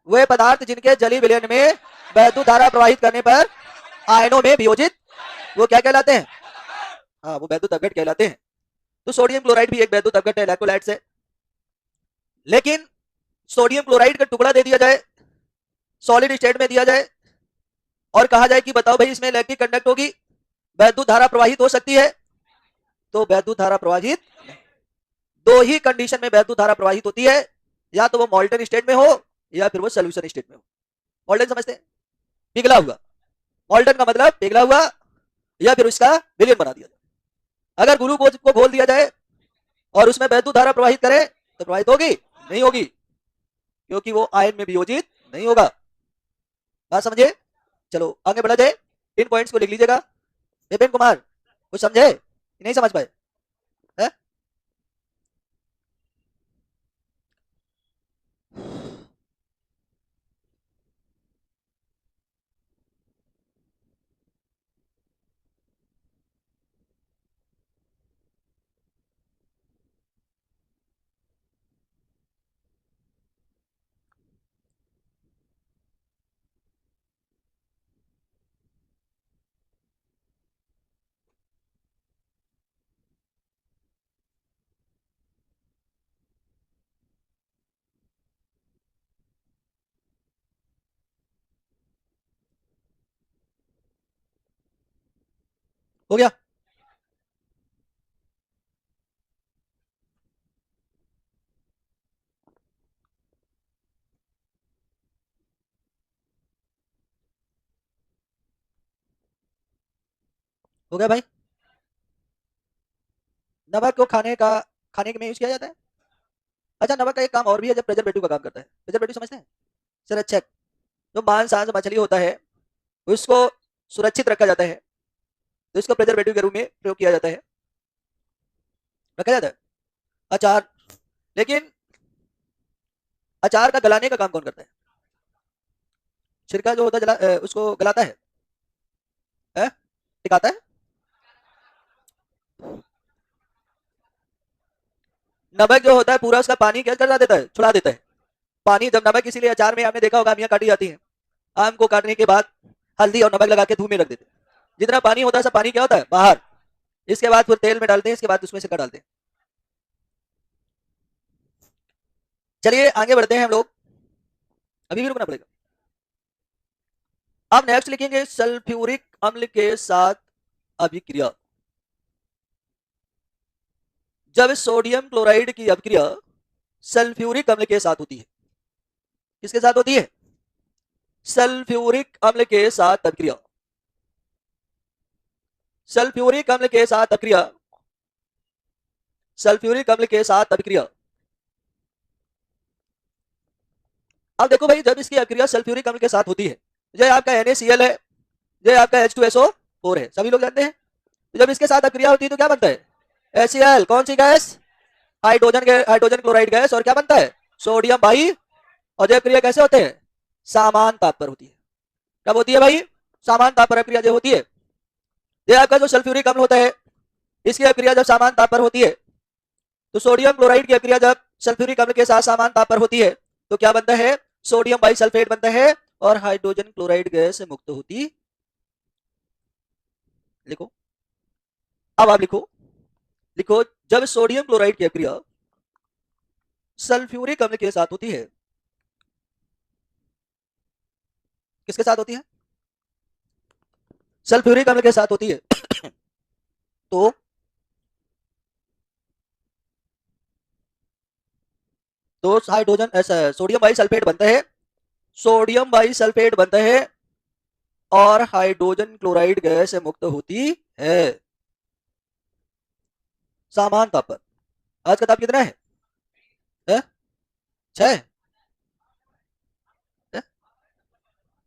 वे पदार्थ जिनके जलीय विलयन में वैद्युत धारा प्रवाहित करने पर आयनों में वियोजित, वो क्या कहलाते हैं? हाँ, वो वैद्युत अपघट्ट कहलाते हैं। तो सोडियम क्लोराइड भी एक वैद्युत अपघट्ट है, इलेक्ट्रोलाइट से। लेकिन सोडियम क्लोराइड का टुकड़ा दे दिया जाए, सॉलिड स्टेट में दिया जाए, और कहा जाए कि बताओ भाई इसमें इलेक्ट्रिक कंडक्ट होगी, वैद्युत धारा प्रवाहित हो सकती है, तो वैद्युत धारा प्रवाहित, दो ही कंडीशन में वैद्युत धारा प्रवाहित होती है, या तो वो मॉल्टन स्टेट में हो या फिर वो सोल्यूशन स्टेट में हो। मॉल्टन समझते हैं? पिघला हुआ। मॉल्टन का मतलब पिघला हुआ, या फिर उसका विलयन बना दिया जाए। अगर ग्लूकोज को घोल दिया जाए और उसमें वैद्युत धारा प्रवाहित करे तो प्रवाहित होगी? नहीं होगी, क्योंकि वो आयन में वियोजित नहीं होगा। बात समझे? चलो आगे बढ़ा जाए, इन पॉइंट्स को लिख लीजिएगा। विपिन कुमार, कुछ समझे? नहीं समझ पाए? है? हो गया? हो गया भाई। नमक को खाने में यूज किया जाता है। अच्छा, नमक का एक काम और भी है जब प्रिजर्वेटिव का काम करता है। प्रिजर्वेटिव समझते हैं? सुरक्षक। जो मांस सांस मछली होता है उसको सुरक्षित रखा जाता है, तो इसको प्रिजर्वेटिव के रूप में प्रयोग किया जाता है, रखा जाता है। अचार। लेकिन अचार का गलाने का काम कौन करता है? छिलका जो होता है उसको गलाता है? टिकाता है। नमक जो होता है पूरा उसका पानी क्या कर देता है? छुड़ा देता है पानी। जब नमक, इसीलिए अचार में आपने देखा होगा आमियां काटी जाती हैं। आम को काटने के बाद हल्दी और नमक लगा के धूप में रख देते हैं। जितना पानी होता है सब पानी क्या होता है? बाहर। इसके बाद फिर तेल में डालते हैं, इसके बाद उसमें सिक्का डालते हैं। चलिए आगे बढ़ते हैं हम लोग, अभी भी रुकना पड़ेगा। अब नेक्स्ट लिखेंगे सल्फ्यूरिक अम्ल के साथ अभिक्रिया। जब सोडियम क्लोराइड की अभिक्रिया सल्फ्यूरिक अम्ल के साथ होती है, किसके साथ होती है? सल्फ्यूरिक अम्ल के साथ अभिक्रिया। सल्फ्यूरिक अम्ल के साथ अभिक्रिया। सल्फ्यूरिक अम्ल के साथ अभिक्रिया। अब देखो भाई, जब इसकी अभिक्रिया सल्फ्यूरिक अम्ल के साथ होती है, यह आपका NaCl है, यह आपका H2SO4 है, सभी लोग जानते हैं। तो जब इसके साथ अभिक्रिया होती है तो क्या बनता है? HCl। कौन सी गैस? Hydrogen chloride gas. और क्या बनता है? Sodium by. और जब क्रिया कैसे होते हैं? समान ताप पर होती है। कब होती है भाई? समान ताप पर अभिक्रिया जो होती है। ये आपका जो सल्फ्यूरिक अम्ल होता है, इसकी अभिक्रिया जब समान ताप पर होती है, तो सोडियम क्लोराइड की अभिक्रिया जब सल्फ्यूरिक अम्ल के साथ समान ताप पर होती है तो क्या बनता है? सोडियम बाई सल्फेट बनता है और हाइड्रोजन क्लोराइड गैस मुक्त होती। लिखो। अब आप लिखो, लिखो जब सोडियम क्लोराइड की अभिक्रिया सल्फ्यूरिक अम्ल के साथ होती है, किसके साथ होती है? सल्फ्यूरिक अम्ल के साथ होती है तो हाइड्रोजन सोडियम बाई सल्फेट बनता है। सोडियम बाई सल्फेट बनता है और हाइड्रोजन क्लोराइड गैस मुक्त होती है समान ताप पर। आज का ताप कितना है? 6?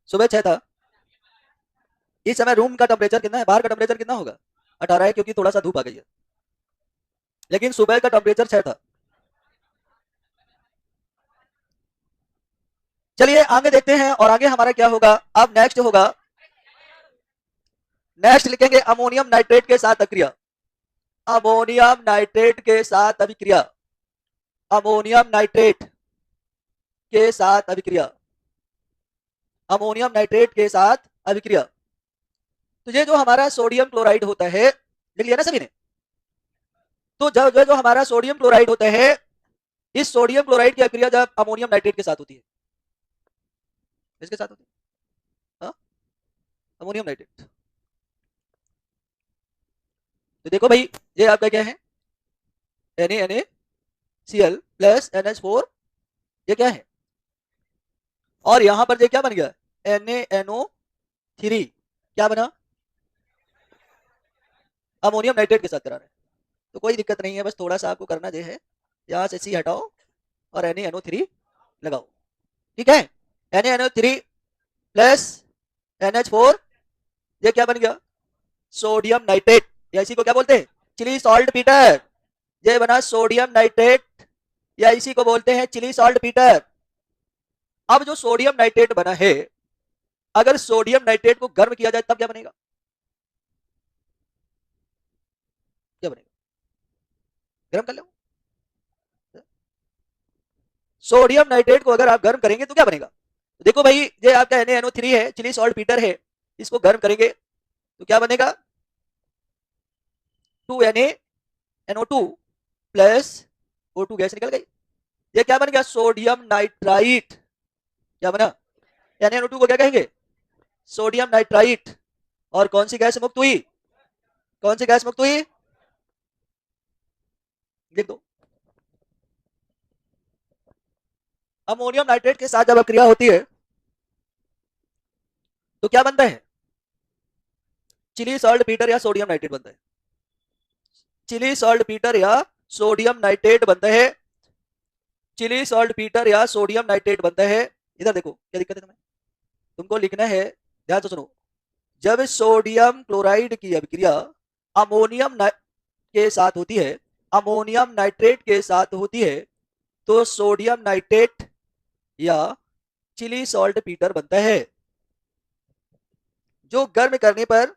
सुबह 6 था। इस समय रूम का टेम्परेचर कितना है? बाहर का टेम्परेचर कितना होगा? 18 है, क्योंकि थोड़ा सा धूप आ गई है। लेकिन सुबह का टेम्परेचर 6 था। चलिए आगे देखते हैं, और आगे हमारा क्या होगा। अब नेक्स्ट होगा, नेक्स्ट लिखेंगे अमोनियम नाइट्रेट के साथ अभिक्रिया। अमोनियम नाइट्रेट के साथ अभिक्रिया। अमोनियम नाइट्रेट के साथ अभिक्रिया। अमोनियम नाइट्रेट के साथ अभिक्रिया। तो ये जो हमारा सोडियम क्लोराइड होता है, लिख लिया ना सभी ने? तो जब जो हमारा सोडियम क्लोराइड होता है, इस सोडियम क्लोराइड की अभिक्रिया जब अमोनियम नाइट्रेट के साथ होती है, इसके साथ होती है अमोनियम नाइट्रेट। तो देखो भाई, ये आपका क्या है? NaCl प्लस NH4, ये क्या है? और यहां पर ये क्या बन गया? NaNO3। क्या बना? अमोनियम नाइट्रेट के साथ करा रहे हैं। तो कोई दिक्कत नहीं है, बस थोड़ा सा आपको करना ये है, यहाँ से C हटाओ और NaNO3 लगाओ। ठीक है? NaNO3 प्लस NH4, ये क्या बन गया? Sodium nitrate. या इसी को क्या बोलते हैं? Chile saltpetre. ये बना सोडियम नाइट्रेट, या इसी को बोलते हैं चिली सॉल्ट पीटर। अब जो सोडियम नाइट्रेट बना है, अगर सोडियम नाइट्रेट को गर्म किया जाए तब क्या बनेगा? क्या बनेगा? गर्म कर लो। सोडियम नाइट्रेट को अगर आप गर्म करेंगे तो क्या बनेगा? देखो भाई, ये आपका NaNO3 है, चिली सॉल्ट पीटर है, इसको गर्म करेंगे तो क्या बनेगा? 2NaNO2 प्लस O2 गैस निकल गई। ये क्या बन गया? Sodium nitrite. क्या बना? NaNO2 को क्या कहेंगे? Sodium nitrite. और कौन सी गैस मुक्त हुई? कौन सी गैस मुक्त हुई? लिख दो। अमोनियम नाइट्रेट के साथ जब अक्रिया होती है तो क्या बनता है? चिली सॉल्ट पीटर या सोडियम नाइट्रेट बनता है, चिली सॉल्ट पीटर या सोडियम नाइट्रेट बनता है, चिली सॉल्ट पीटर या सोडियम नाइट्रेट बनता है। इधर देखो क्या दिक्कत है तुम्हें, तुमको लिखना है, ध्यान से सुनो, जब सोडियम क्लोराइड की अभिक्रिया अमोनियम के साथ होती है, अमोनियम नाइट्रेट के साथ होती है, तो सोडियम नाइट्रेट या चिली सॉल्ट पीटर बनता है, जो गर्म करने पर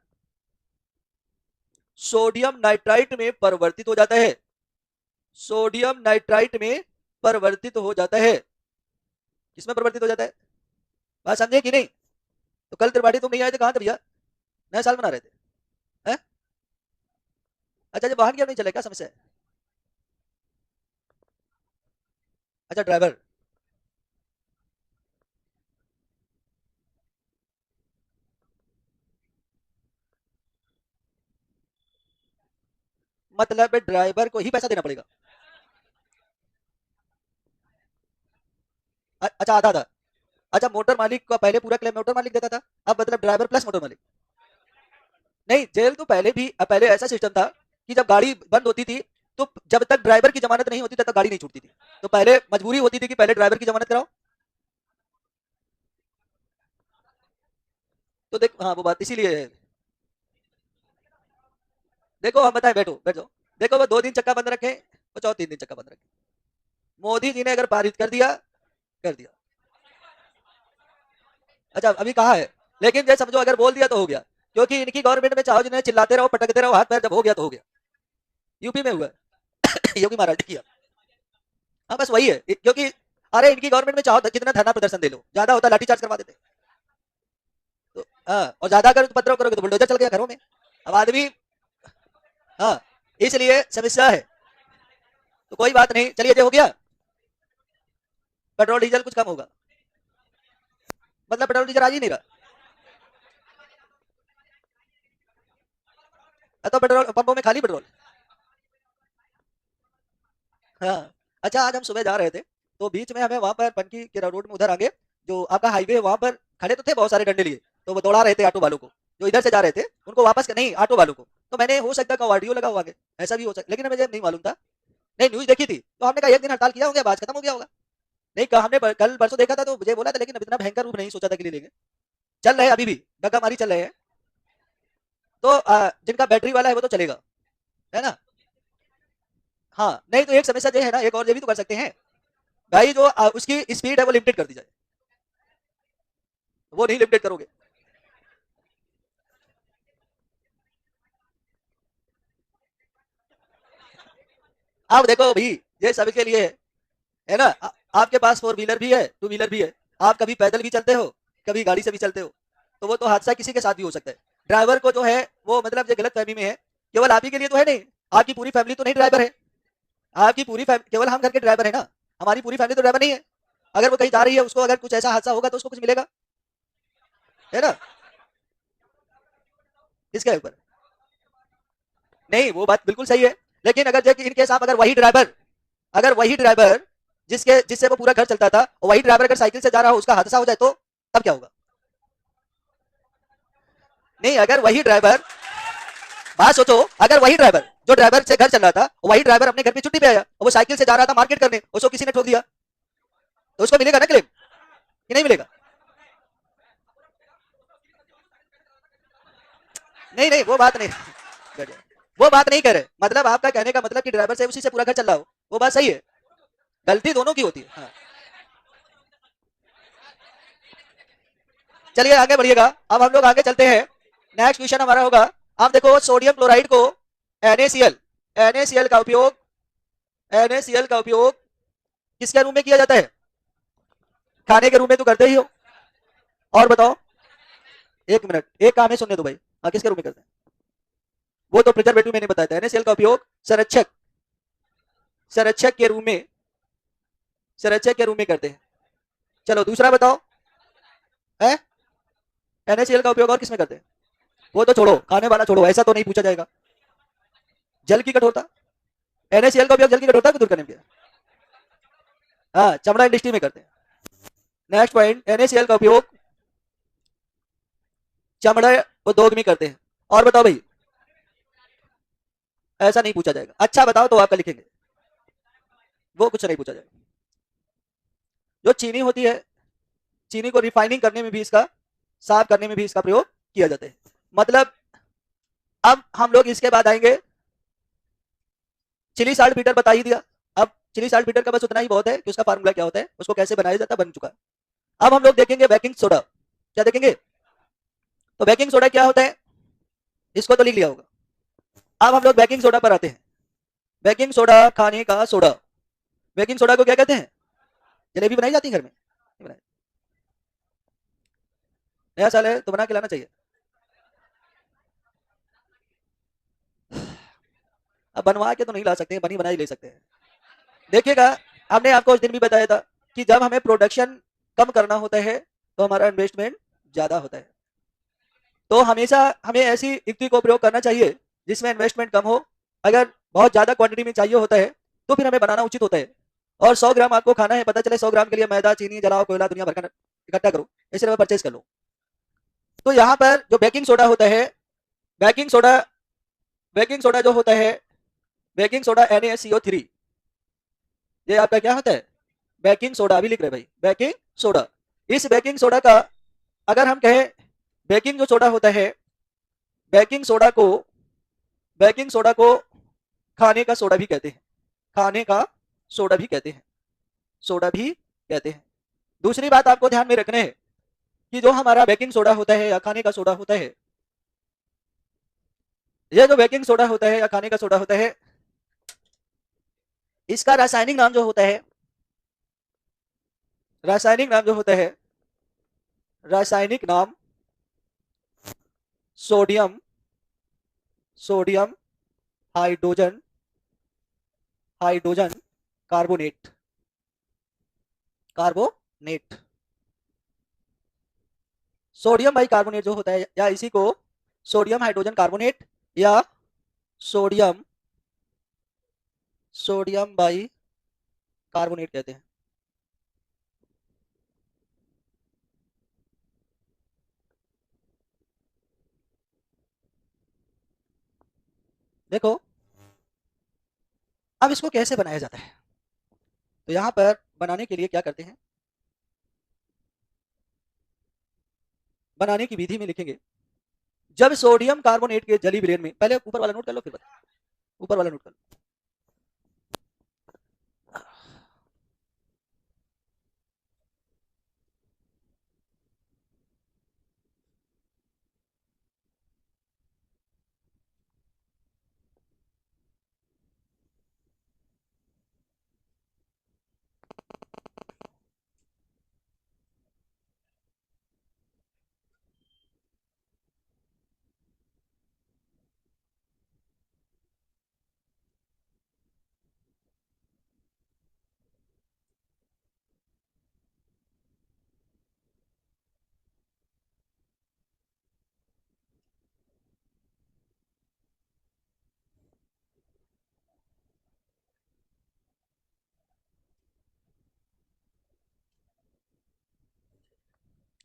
सोडियम नाइट्राइट में परिवर्तित हो जाता है, सोडियम नाइट्राइट में परिवर्तित हो जाता है। किसमें परिवर्तित हो जाता है, बात समझे कि नहीं? तो कल त्रिपाठी तुम नहीं आए थे, कहां थे भैया, नया साल मना रहे थे हैं? अच्छा, जब वाहन गियर नहीं चले, क्या समस्या है? अच्छा, ड्राइवर, मतलब ड्राइवर को ही पैसा देना पड़ेगा? अच्छा, आधा आधा। अच्छा, मोटर मालिक का पहले पूरा क्लेम मोटर मालिक देता था, अब मतलब ड्राइवर प्लस मोटर मालिक? नहीं, जेल तो पहले भी, पहले ऐसा सिस्टम था कि जब गाड़ी बंद होती थी तो जब तक ड्राइवर की जमानत नहीं होती तब तक गाड़ी नहीं छूटती थी, तो पहले मजबूरी होती थी कि पहले ड्राइवर की जमानत कराओ। तो देख, हाँ वो बात इसीलिए है। देखो हम बताएं, बैठो बैठ जाओ, देखो वो 2 दिन चक्का बंद रखे, वो 3 दिन चक्का बंद रखे, मोदी जी ने अगर पारित कर दिया, कर दिया। अच्छा, अभी कहा है, लेकिन ये समझो अगर बोल दिया तो हो गया, क्योंकि इनकी गवर्नमेंट में चाहो जिन्हें चिल्लाते रहो, पटकते रहो, हाथ पैर जब हो गया तो हो गया। यूपी में हुआ है योगी महाराज ने किया। हाँ बस वही है, क्योंकि अरे इनकी गवर्नमेंट में चाहो तो कितना धरना प्रदर्शन दे लो, ज्यादा होता लाठीचार्ज करवा देते। तो हाँ, और ज्यादा अगर उपद्रव करोगे तो बुलडोजर चल गया घरों में। अब आदमी, हाँ, इसलिए समस्या है। तो कोई बात नहीं, चलिए, ये हो गया, पेट्रोल डीजल कुछ कम होगा, मतलब पेट्रोल डीजल आज ही नहीं रहा। तो पेट्रोल पंपों में खाली पेट्रोल। हाँ, अच्छा, आज हम सुबह जा रहे थे, तो बीच में हमें वहां पर पनकी के रोड में उधर आगे जो आपका हाईवे है, वहां पर खड़े तो थे बहुत सारे डंडे लिए, तो वो दौड़ा रहे थे ऑटो वालों को, जो इधर से जा रहे थे उनको वापस नहीं, ऑटो वालों को। तो मैंने, हो सकता है ऑडियो लगा हुआ आगे, ऐसा भी हो सकता, लेकिन मुझे नहीं मालूम था, नहीं न्यूज देखी थी, तो हमने कहा एक दिन हड़ताल किया होगा, बात खत्म हो गया होगा। नहीं कहा, हमने कल परसों देखा था तो मुझे बोला था, लेकिन इतना भयंकर रूप नहीं सोचा था कि ले लेंगे। चल रहे हैं अभी भी, डग्गा मारी चल रहे हैं। तो जिनका बैटरी वाला है वो तो चलेगा, है ना? हाँ, नहीं तो एक समस्या ये है ना, एक और ये भी तो कर सकते हैं भाई, जो उसकी स्पीड है वो लिमिटेड कर दी जाए, वो नहीं लिमिटेड करोगे। अब देखो भाई, ये सबके लिए है ना, आपके पास 4 व्हीलर भी है, 2 व्हीलर भी है, आप कभी पैदल भी चलते हो, कभी गाड़ी से भी चलते हो, तो वो तो हादसा किसी के साथ भी हो सकता है। ड्राइवर को जो है वो मतलब ये गलत फहमी में है, केवल आप ही के लिए तो है नहीं, आपकी पूरी फैमिली तो नहीं ड्राइवर है, आपकी पूरी फैमिली, केवल हम घर के ड्राइवर है ना, हमारी पूरी फैमिली तो ड्राइवर नहीं है। अगर वो कहीं जा रही है, उसको अगर कुछ ऐसा हादसा होगा तो उसको कुछ मिलेगा, है ना? इसके ऊपर नहीं, वो बात बिल्कुल सही है, लेकिन अगर इनके साथ अगर वही ड्राइवर जिससे वो पूरा घर चलता था, वही ड्राइवर अगर साइकिल से जा रहा हो, उसका हादसा हो जाए तो तब क्या होगा? नहीं, अगर वही ड्राइवर, बात सोचो, अगर वही ड्राइवर जो ड्राइवर से घर चल रहा था, वही ड्राइवर अपने घर पे छुट्टी पे आया और वो साइकिल से जा रहा था मार्केट करने, उसको किसी ने ठोक दिया, तो उसको मिलेगा ना क्लेम, कि नहीं मिलेगा? नहीं नहीं, वो बात नहीं, वो बात नहीं कह रहे, मतलब आपका कहने का मतलब कि ड्राइवर से उसी से पूरा घर चल रहा हो, वो बात सही है, गलती दोनों की होती है। हाँ। चलिए आगे बढ़िएगा, अब हम लोग आगे चलते हैं, नेक्स्ट क्वेश्चन हमारा होगा, आप देखो सोडियम क्लोराइड को NaCl, NaCl का उपयोग, NaCl का उपयोग किसके रूप में किया जाता है? खाने के रूप में तो करते ही हो, और बताओ, 1 मिनट, एक काम है सुनने दो भाई, हाँ किसके रूप में करते हैं? वो तो प्रिजर्वेटिव मैंने बताया था, NaCl का उपयोग संरक्षक, संरक्षक के रूप में, संरक्षक के रूप में करते हैं। चलो दूसरा बताओ, है NaCl का उपयोग और किसमें करते हैं? वो तो छोड़ो, खाने वाला छोड़ो, ऐसा तो नहीं पूछा जाएगा। जल की कठोरता, NaCl का उपयोग जल की कठोरता को दूर करने में किया, हाँ चमड़ा इंडस्ट्री में करते हैं। नेक्स्ट पॉइंट, NaCl का उपयोग चमड़ा उद्योग में करते हैं, और बताओ भाई, ऐसा नहीं पूछा जाएगा। अच्छा बताओ तो आपका लिखेंगे, वो कुछ नहीं पूछा जाएगा। जो चीनी होती है, चीनी को रिफाइनिंग करने में भी इसका, साफ करने में भी इसका प्रयोग किया जाता है। मतलब अब हम लोग इसके बाद आएंगे, चिली साल्ट बीटर बता ही दिया। अब चिली साल्ट बीटर का बस उतना ही बहुत है कि उसका फार्मूला क्या होता है, उसको कैसे बनाया जाता है, बन चुका। अब हम लोग देखेंगे बेकिंग सोडा। क्या देखेंगे? तो बेकिंग सोडा क्या होता है, इसको तो लिख लिया होगा। अब हम लोग बेकिंग सोडा पर आते हैं। बेकिंग सोडा खाने का सोडा। बेकिंग सोडा को क्या कहते हैं? जलेबी बनाई जाती है घर में? नहीं बनाई। नया साल है तो बना के लाना चाहिए। अब बनवा के तो नहीं ला सकते हैं, बनी बनाई ले सकते हैं। देखिएगा, हमने आपको उस दिन भी बताया था कि जब हमें प्रोडक्शन कम करना होता है तो हमारा इन्वेस्टमेंट ज्यादा होता है। तो हमेशा हमें ऐसी युक्ति को प्रयोग करना चाहिए जिसमें इन्वेस्टमेंट कम हो। अगर बहुत ज्यादा क्वांटिटी में चाहिए होता है तो फिर हमें बनाना उचित होता है। और 100 ग्राम आपको खाना है, पता चले 100 ग्राम के लिए मैदा, चीनी, जलाओ, कोयला दुनिया भर का इकट्ठा करो, इसलिए परचेज कर लो। तो यहाँ पर जो बेकिंग सोडा होता है, बेकिंग सोडा, बेकिंग सोडा जो होता है, बेकिंग सोडा NaCO3, ये आपका क्या होता है? Baking soda. भी लिख रहे भाई, बेकिंग सोडा। इस बेकिंग सोडा का अगर हम कहें, बेकिंग जो सोडा होता है, बेकिंग सोडा को, बेकिंग सोडा को खाने का सोडा भी कहते हैं। खाने का सोडा भी कहते हैं, सोडा भी कहते हैं। दूसरी बात आपको ध्यान में रखना है कि जो हमारा बेकिंग सोडा होता है या खाने का सोडा होता है, ये जो बेकिंग सोडा होता है या खाने का सोडा होता है, इसका रासायनिक नाम जो होता है, रासायनिक नाम जो होता है, रासायनिक नाम sodium, sodium hydrogen, hydrogen carbonate, carbonate. Sodium by carbonate जो होता है, या इसी को सोडियम हाइड्रोजन कार्बोनेट या सोडियम, सोडियम बाई कार्बोनेट कहते हैं। देखो, अब इसको कैसे बनाया जाता है, तो यहां पर बनाने के लिए क्या करते हैं, बनाने की विधि में लिखेंगे, जब सोडियम कार्बोनेट के जली विलयन में, पहले ऊपर वाला नोट कर लो फिर बता, ऊपर वाला नोट कर लो।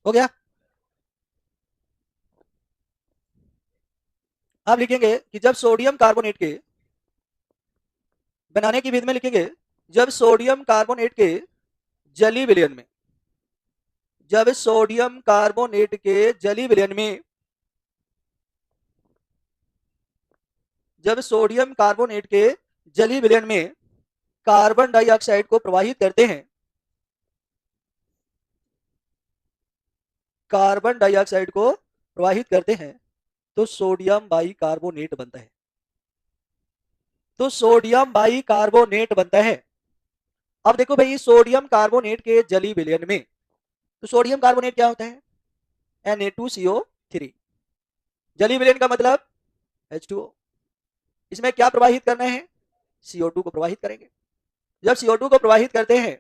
हो गया? अब लिखेंगे कि जब सोडियम कार्बोनेट के, बनाने की विधि में लिखेंगे, जब सोडियम कार्बोनेट के जली विलयन में, जब सोडियम कार्बोनेट के जली विलयन में, जब सोडियम कार्बोनेट के जली विलयन में कार्बन डाइऑक्साइड को प्रवाहित करते हैं, कार्बन डाइऑक्साइड को प्रवाहित करते हैं, तो सोडियम बाई कार्बोनेट बनता है, तो सोडियम बाई कार्बोनेट बनता है। अब देखो भाई, सोडियम कार्बोनेट के जली विलयन में, तो सोडियम कार्बोनेट क्या होता है? Na2CO3। जली विलयन का मतलब H2O। इसमें क्या प्रवाहित करना है? CO2 को प्रवाहित करेंगे। जब CO2 को प्रवाहित करते हैं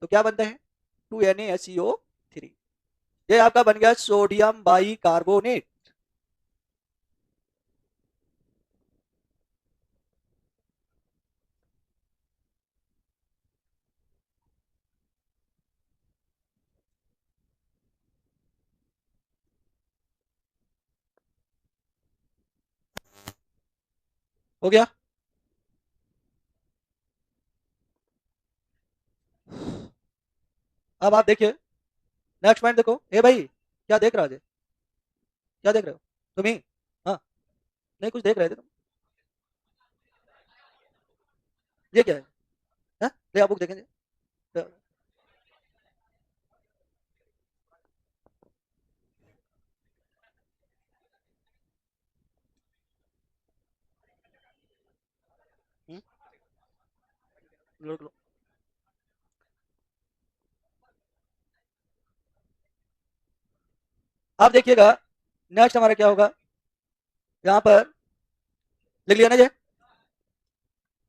तो क्या बनता है? 2NaSCO3। ये आपका बन गया सोडियम बाई कार्बोनेट। हो गया। अब आप देखिए नेक्स्ट पॉइंट देखो। ए भाई क्या देख रहा है? क्या देख रहे हो तुम ही? हाँ, नहीं कुछ देख रहे थे तुम। ये क्या है? हाँ? ले आप बुक देखेंगे। हम्म, लो, लो। आप देखिएगा नेक्स्ट हमारा क्या होगा। यहाँ पर लिख लिया ना ये।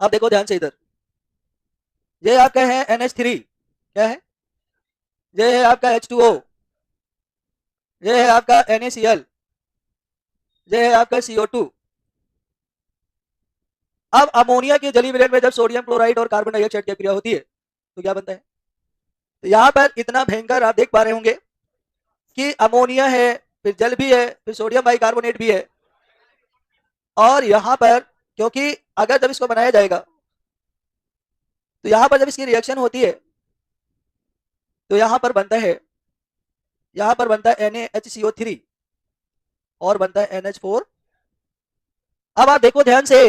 आप देखो ध्यान से इधर। ये आपका है NH3। क्या है? ये है आपका H2O। ये है आपका NaCl। ये है आपका CO2। अब अमोनिया के जली विलयन में जब सोडियम क्लोराइड और कार्बन डाइऑक्साइड की क्रिया होती है तो क्या बनता है? तो यहाँ पर इतना भयंकर आप देख पा रहे होंगे कि अमोनिया है, फिर जल भी है, फिर सोडियम बाइकार्बोनेट भी है। और यहाँ पर क्योंकि अगर जब इसको बनाया जाएगा तो यहाँ पर जब इसकी रिएक्शन होती है तो यहाँ पर बनता है, यहाँ पर बनता है NaHCO3 और बनता है NH4। अब आप देखो ध्यान से,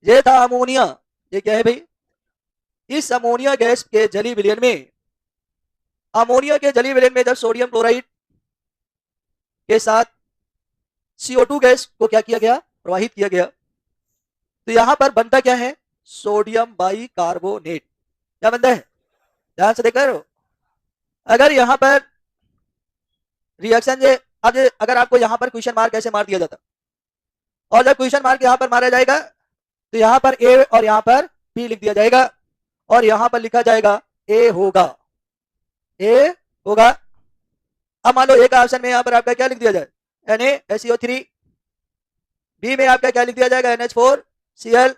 ये था अमोनिया। ये क्या है भाई? इस अमोनिया गैस के जली विलयन में, अमोनिया के जली विलयन में जब सोडियम क्लोराइड के साथ CO2 गैस को क्या किया गया? प्रवाहित किया गया। तो यहां पर बनता क्या है? Sodium bicarbonate. क्या बनता है? ध्यान से देख रहे हो। अगर यहां पर रिएक्शन ये, अब अगर आपको यहां पर क्वेश्चन मार्क ऐसे मार दिया जाता और जब क्वेश्चन मार्क यहां पर मारा जाएगा तो यहां पर ए और यहां पर बी लिख दिया जाएगा और यहां पर लिखा जाएगा ए होगा। ए होगा। अब मान लो ए का ऑप्शन में यहां पर आपका क्या लिख दिया जाए? NaSCO3। बी में आपका क्या लिख दिया जाएगा? NH4Cl।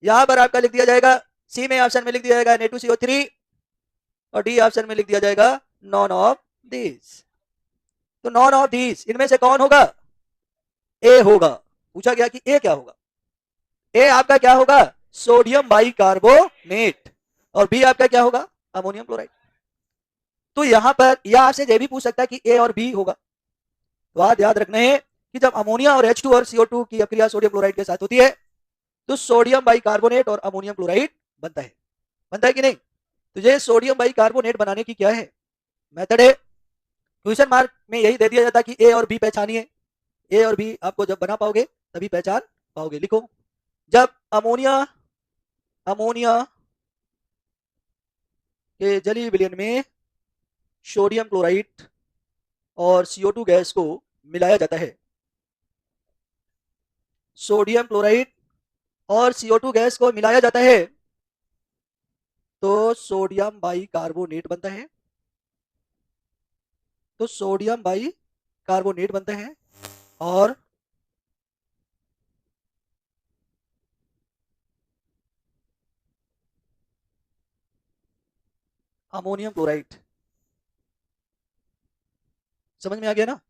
यहां पर आपका लिख दिया जाएगा, सी में ऑप्शन में लिख दिया जाएगा Na2CO3 और डी ऑप्शन में लिख दिया जाएगा नॉन ऑफ दिस। तो नॉन ऑफ दिस इनमें से कौन होगा? ए होगा। पूछा गया कि ए क्या होगा? ए आपका क्या होगा? Sodium bicarbonate. और बी आपका क्या होगा? Ammonium chloride. तो यहां पर या आपसे ये भी पूछ सकता है कि ए और बी होगा। तो बात याद रखना है कि जब अमोनिया और H2 और CO2 की अक्रिया सोडियम क्लोराइड के साथ होती है तो सोडियम बाइकार्बोनेट और अमोनियम क्लोराइड बनता है। बनता है कि नहीं? तो ये सोडियम बाइकार्बोनेट बनाने की क्या है? मेथड है। क्वेश्चन मार्क में यही दे दिया जाता कि ए और बी पहचानिए। ए और बी आपको जब बना पाओगे तभी पहचान पाओगे। लिखो, जब अमोनिया अमोनिया के जलीय विलयन में सोडियम क्लोराइड और CO2 गैस को मिलाया जाता है, सोडियम क्लोराइड और CO2 गैस को मिलाया जाता है तो सोडियम बाइकार्बोनेट बनता है। तो सोडियम बाइकार्बोनेट बनता है और अमोनियम क्लोराइड। समझ में आ गया ना?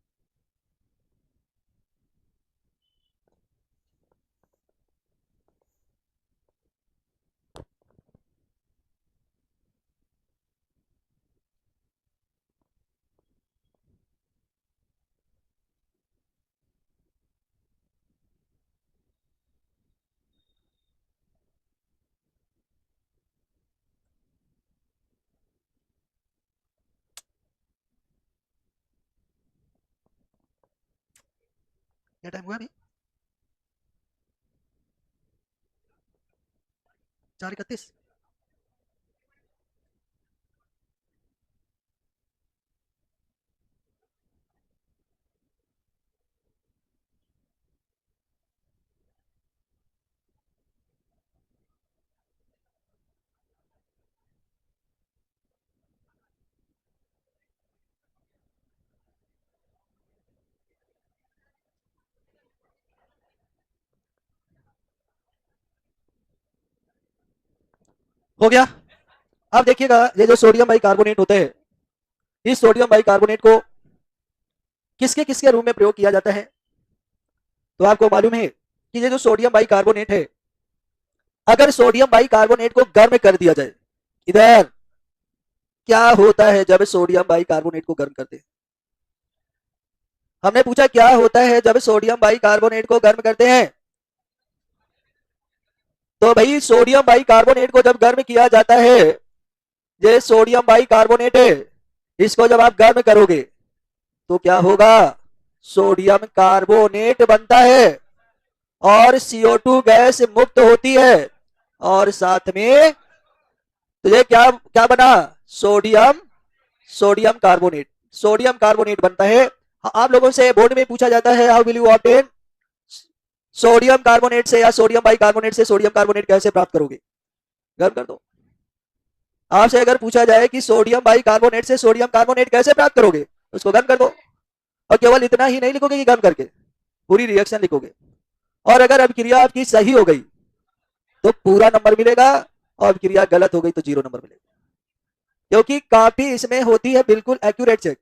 क्या टाइम हुआ अभी? 4:31। हो गया। अब देखिएगा ये जो सोडियम बाइकार्बोनेट होता है, इस सोडियम बाइकार्बोनेट को किसके किसके रूप में प्रयोग किया जाता है? तो आपको मालूम है कि ये जो सोडियम बाइकार्बोनेट है, अगर सोडियम बाइकार्बोनेट को गर्म कर दिया जाए, इधर क्या होता है जब सोडियम बाइकार्बोनेट को गर्म करते हैं? हमने पूछा क्या होता है जब सोडियम बाइकार्बोनेट को गर्म करते हैं। तो भाई सोडियम बाइकार्बोनेट को जब गर्म किया जाता है, ये सोडियम बाइकार्बोनेट है, इसको जब आप गर्म करोगे तो क्या होगा? सोडियम कार्बोनेट बनता है और CO2 गैस मुक्त होती है, और साथ में तो ये क्या क्या बना? Sodium sodium carbonate. Sodium carbonate बनता है। आप लोगों से बोर्ड में पूछा जाता है, how will you obtain sodium carbonate से या सोडियम बाइकार्बोनेट से सोडियम कार्बोनेट कैसे प्राप्त करोगे? गर्म कर दो। आपसे अगर पूछा जाए कि सोडियम बाइकार्बोनेट से सोडियम कार्बोनेट कैसे प्राप्त करोगे, उसको गर्म कर दो। और केवल इतना ही नहीं लिखोगे कि गर्म करके, पूरी रिएक्शन लिखोगे। और अगर अभिक्रिया आपकी सही हो गई तो पूरा नंबर मिलेगा, और अभिक्रिया गलत हो गई तो 0 नंबर मिलेगा, क्योंकि काफी इसमें होती है बिल्कुल accurate check,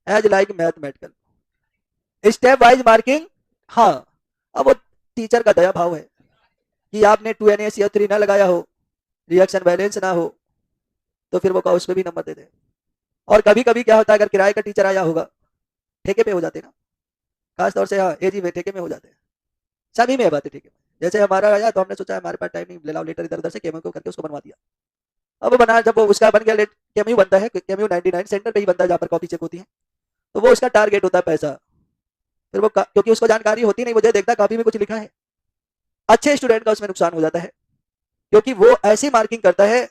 as like mathematical step wise marking. हाँ, अब वो टीचर का दया भाव है कि आपने 2NaCO3 ना लगाया हो, रिएक्शन बैलेंस ना हो, तो फिर वो उस पर भी नंबर दे दे। और कभी कभी क्या होता है, अगर किराए का टीचर आया होगा, ठेके पे हो जाते ना, खासतौर से हाँ एजी में ठेके में हो जाते हैं, सभी में बात है ठेके में। जैसे हमारा आया तो हमने सोचा हमारे पास टाइम नहीं, ले लाओ लेटर इधर उधर से केमयू करके उसको बनवा दिया। अब वो बना, जब वो उसका बन गया, केमयू बनता है, केमयू 99 सेंटर पे ही बनता है जहाँ पर कॉपी चेक होती है, तो वो उसका टारगेट होता है पैसा। फिर वो क्योंकि उसको जानकारी होती नहीं, मुझे देखता कॉपी में कुछ लिखा है, अच्छे स्टूडेंट का उसमें नुकसान हो जाता है, क्योंकि वो ऐसी मार्किंग करता है,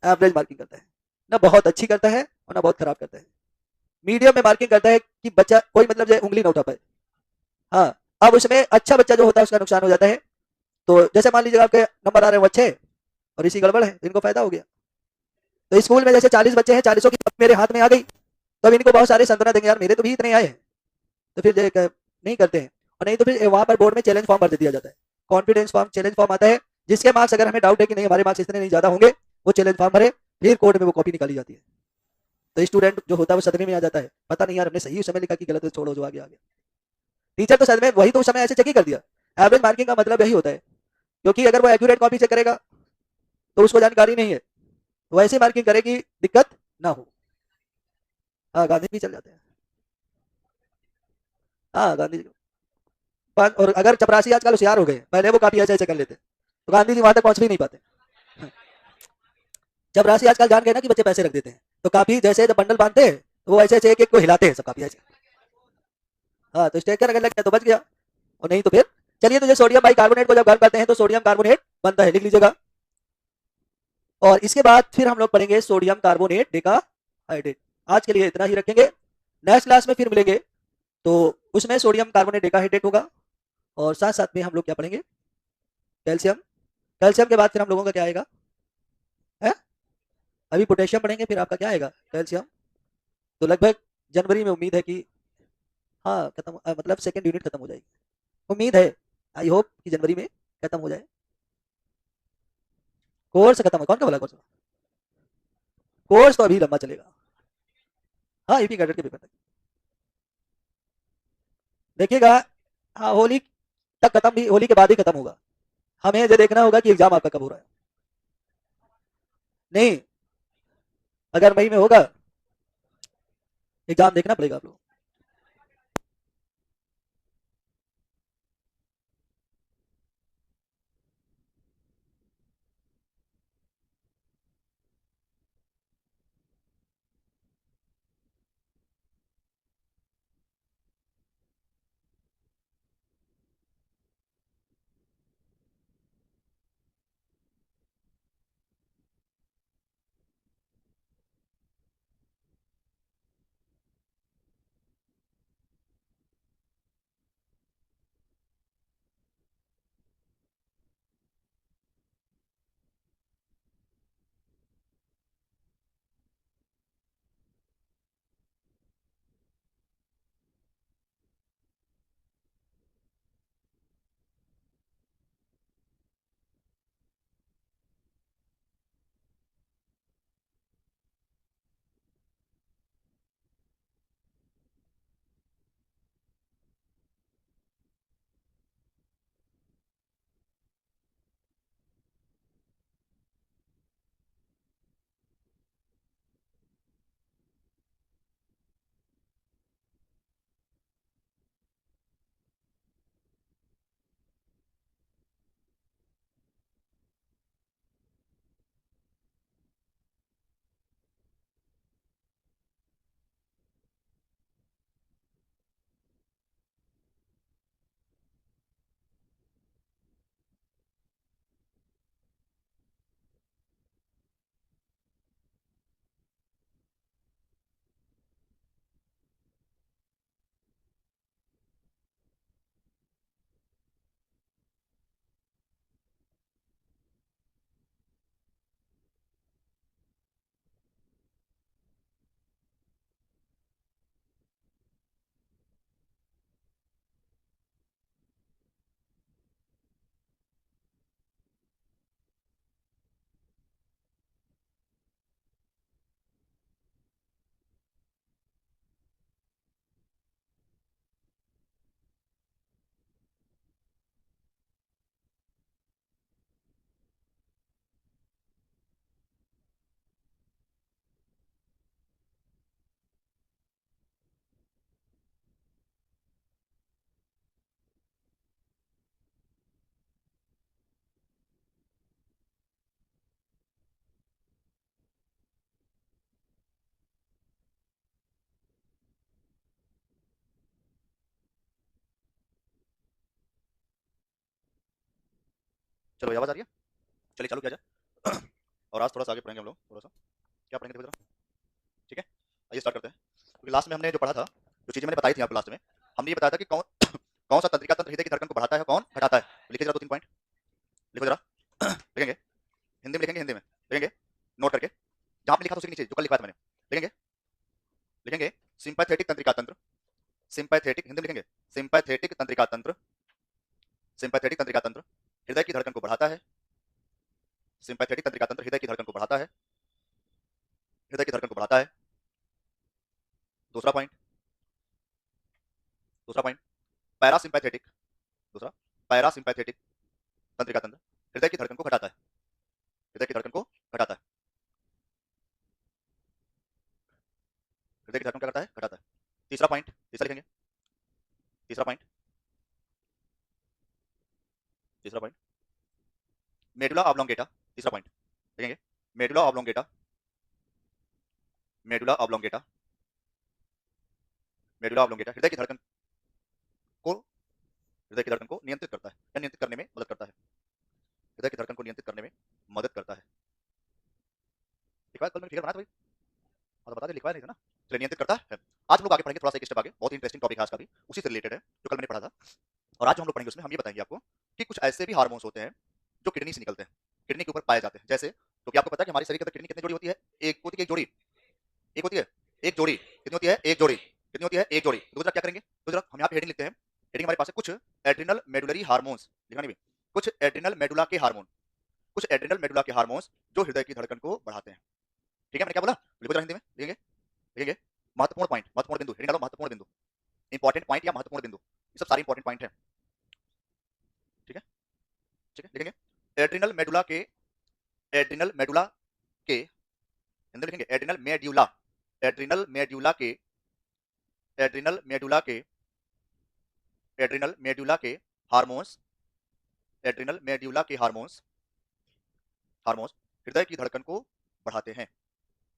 एवरेज मार्किंग करता है, ना बहुत अच्छी करता है और ना बहुत खराब करता है, मीडियम में मार्किंग करता है कि बच्चा कोई मतलब जो उंगली ना उठा पाए। हाँ, अब उसमें अच्छा बच्चा जो होता है उसका नुकसान हो जाता है। तो जैसे मान लीजिए आपके नंबर आ रहे हैं वो अच्छे और इसी गड़बड़ है, तो इनको फायदा हो गया। तो स्कूल में जैसे 40 बच्चे हैं, 40 की मेरे हाथ में आ गई, तब इनको बहुत सारे संतना देंगे, यार मेरे तो भी इतने आए हैं, तो फिर नहीं करते हैं। और नहीं तो फिर वहां पर बोर्ड में चैलेंज फॉर्म भर दे दिया जाता है, कॉन्फिडेंस फॉर्म, चैलेंज फॉर्म आता है, जिसके मार्क्स अगर हमें डाउट है कि नहीं हमारे मार्क्स इतने नहीं ज्यादा होंगे, वो चैलेंज फॉर्म भरे, फिर कोर्ट में वो कॉपी निकाली जाती है। तो स्टूडेंट जो होता है वो सदमे में आ जाता है, पता नहीं यार हमने सही समय लिखा कि गलत, छोड़ो जो आगे आ गया। टीचर तो सदमे, वही तो उस समय ऐसे चेक ही कर दिया। एवरेज मार्किंग का मतलब यही होता है, क्योंकि अगर वो एक्यूरेट कॉपी चेक करेगा तो उसको जानकारी नहीं है, तो ऐसी मार्किंग करे कि दिक्कत ना हो। हाँ, गांधी जी चल जाते हैं। हाँ, गांधी जी। और अगर चपरासी आजकल होशियार हो गए, पहले वो काफी ऐसे ऐसे कर लेते, तो गांधी जी वहां तक पहुंच भी नहीं पाते। चपरासी आजकल जान गए ना कि बच्चे पैसे रख देते हैं, तो काफी जैसे जब बंडल बांधते हैं तो वो ऐसे ऐसे एक एक को हिलाते हैं, सब काफी ऐसे। हाँ, तो स्टेकर अगर लग गया तो बच गया, और नहीं तो फिर चलिए। तो जो सोडियम बाइकार्बोनेट को जब गर्म करते हैं तो सोडियम कार्बोनेट बनता है, लिख लीजिएगा। और इसके बाद फिर हम लोग पढ़ेंगे सोडियम कार्बोनेट डेकाहाइड्रेट। आज के लिए इतना ही रखेंगे, नेक्स्ट क्लास में फिर मिलेंगे, तो उसमें सोडियम कार्बोनेट डेकाहाइड्रेट होगा, और साथ साथ में हम लोग क्या पढ़ेंगे? कैल्शियम। कैल्शियम के बाद फिर हम लोगों का क्या आएगा है? अभी पोटेशियम पढ़ेंगे, फिर आपका क्या आएगा? कैल्शियम। तो लगभग जनवरी में उम्मीद है कि हाँ खत्म, मतलब सेकंड यूनिट खत्म हो जाएगी, उम्मीद है, आई होप कि जनवरी में खत्म हो जाए। कोर्स खत्म हो, कौन का बोला कोर्स? कोर्स तो अभी लंबा चलेगा। हाँ, यूपी कैडेट के पेपर तक देखिएगा। हाँ, होली तक खत्म भी, होली के बाद ही खत्म होगा। हमें ये देखना होगा कि एग्जाम आपका कब हो रहा है। नहीं, अगर मई में होगा, एग्जाम देखना पड़ेगा आप लोग। चलो ये आवाज आ रही है, चलिए चालू किया जाए। और आज थोड़ा सा आगे पढ़ेंगे हम लोग, थोड़ा सा क्या पढ़ेंगे देखो जरा, ठीक है। आइए स्टार्ट करते हैं। क्योंकि लास्ट में हमने जो पढ़ा था, जो चीजें मैंने बताई थी आपको लास्ट में, हमने ये बताया था कि कौन कौन सा तंत्रिका तंत्र हृदय की धड़कन को बढ़ाता है, कौन घटाता है। तो लिखिए जरा 2-3 पॉइंट, लिखो जरा। लिखेंगे हिंदी में, लिखेंगे हिंदी में, लिखेंगे नोट करके, जहां पे लिखा था उसके नीचे जो कल लिखा था मैंने, लिखेंगे लिखेंगे सिंपैथेटिक तंत्रिका तंत्र, सिंपैथेटिक हिंदी में लिखेंगे सिंपैथेटिक तंत्रिका तंत्र, सिंपैथेटिक तंत्रिका तंत्र हृदय की धड़कन को बढ़ाता है, सिंपैथेटिक तंत्रिका तंत्र हृदय की धड़कन को बढ़ाता है, हृदय की धड़कन को बढ़ाता है। दूसरा पॉइंट, दूसरा पॉइंट पैरासिम्पैथेटिक, दूसरा पैरासिम्पैथेटिक तंत्रिका तंत्र हृदय की धड़कन को घटाता है, हृदय की धड़कन को घटाता है, हृदय की धड़कन क्या करता है, घटाता है। तीसरा पॉइंट, तीसरा लिखेंगे, तीसरा पॉइंट, तीसरा पॉइंट मेडुला ऑब्लोंगेटा, तीसरा पॉइंट लिखेंगे medulla oblongata, medulla oblongata, medulla oblongata हृदय की धड़कन को, हृदय की धड़कन को नियंत्रित करता है या नियंत्रित करने में मदद करता है, हृदय की धड़कन को नियंत्रित करने में मदद करता है। लिखवाया कल मैंने फिगर बनाया था भाई, हाँ तो बता दे, लिखवाया नहीं था ना। चलिए नियंत्रित करता है। आज हम लोग आगे पढ़ेंगे थोड़ा सा एक स्टेप आगे, बहुत ही इंटरेस्टिंग टॉपिक है आज का भी, उसी से रिलेटेड है जो कल मैंने पढ़ा था। और आज जो हम लोग पढ़ेंगे उसमें हम ये बताएंगे आपको कि कुछ ऐसे भी हार्मोन्स होते हैं जो किडनी से निकलते हैं, किडनी के ऊपर पाए जाते हैं। जैसे तो क्या आपको पता है कि हमारे शरीर के अंदर किडनी कितनी जोड़ी होती है, एक होती है, एक जोड़ी, एक होती है, एक जोड़ी, कितनी होती है, एक जोड़ी, कितनी होती है, एक जोड़ी। तो जरा क्या करेंगे, तो जरा हम यहाँ पे हेडिंग लिखते हैं, हेडिंग हमारे पास है कुछ एड्रिनल मेडुलरी हार्मोन्स, लिखना नहीं भी, कुछ एड्रिनल मेडुला के हार्मोन, कुछ एड्रिनल मेडुला के हार्मोन्स जो हृदय की धड़कन को बढ़ाते हैं। ठीक है, मैंने क्या बोला, लिखो जरा हिंदी में, लिखेंगे, लिखेंगे महत्वपूर्ण पॉइंट, महत्वपूर्ण बिंदु, हेडिंग डालो महत्वपूर्ण बिंदु, इंपॉर्टेंट पॉइंट या महत्वपूर्ण बिंदु, ये सब सारे इंपॉर्टेंट पॉइंट है। ठीक है, ठीक है, लिखेंगे एड्रिनल मेडुला के, एड्रिनल मेडुला के, हिंदी लिखेंगे एड्रिनल मेड्यूला, एड्रिनल मेड्यूला के, एड्रिनल मेडुला के, एड्रिनल मेडुला के हार्मोन्स, एड्रिनल मेड्यूला के हार्मोन्स, हार्मोन्स हृदय की धड़कन को बढ़ाते हैं,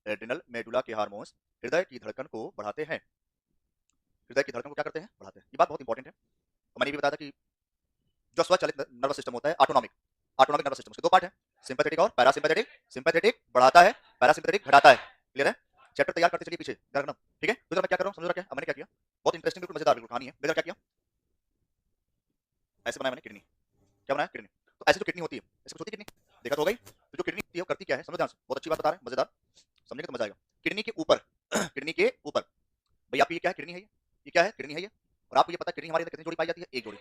एड्रिनल मेडुला के हार्मोन्स हृदय की धड़कन को बढ़ाते हैं, हृदय की धड़कन को क्या करते हैं, बढ़ाते हैं। ये बात बहुत इंपॉर्टेंट है। तो मैंने भी बताया था कि जो स्वचालित नर्वस सिस्टम होता है, ऑटोनॉमिक, ऑटोनॉमिक नर्वस सिस्टम, उसके दो पार्ट है, सिंपैथेटिक और पैरासिम्पैथेटिक। सिंपैथेटिक बढ़ाता है, पैरासिम्पैथेटिक घटाता है। क्लियर है, चैप्टर तैयार करते चलिए पीछे ध्यान रखना। ठीक है, तो जरा मैं क्या कर रहा हूँ समझ रहा, क्या मैंने क्या किया, बहुत इंटरेस्टिंग, बिल्कुल मजेदार, बिल्कुल कहानी है। मैं क्या किया, ऐसे बनाया मैंने किडनी, क्या बनाया, किडनी। तो ऐसे जो किडनी होती है, ऐसे कुछ होती है किडनी, देखा तो होगा ही। तो जो किडनी होती है वो करती क्या है, समझो ध्यान से, बहुत अच्छी बात बता रहे हैं, मजेदार, समझेंगे तो मजा आएगा। किडनी के ऊपर किडनी के ऊपर, भैया आप ये क्या है, किडनी है ये क्या है, किडनी है ये। और आपको ये पता है किडनी हमारे अंदर कितनी जोड़ी पाई जाती है, एक जोड़ी।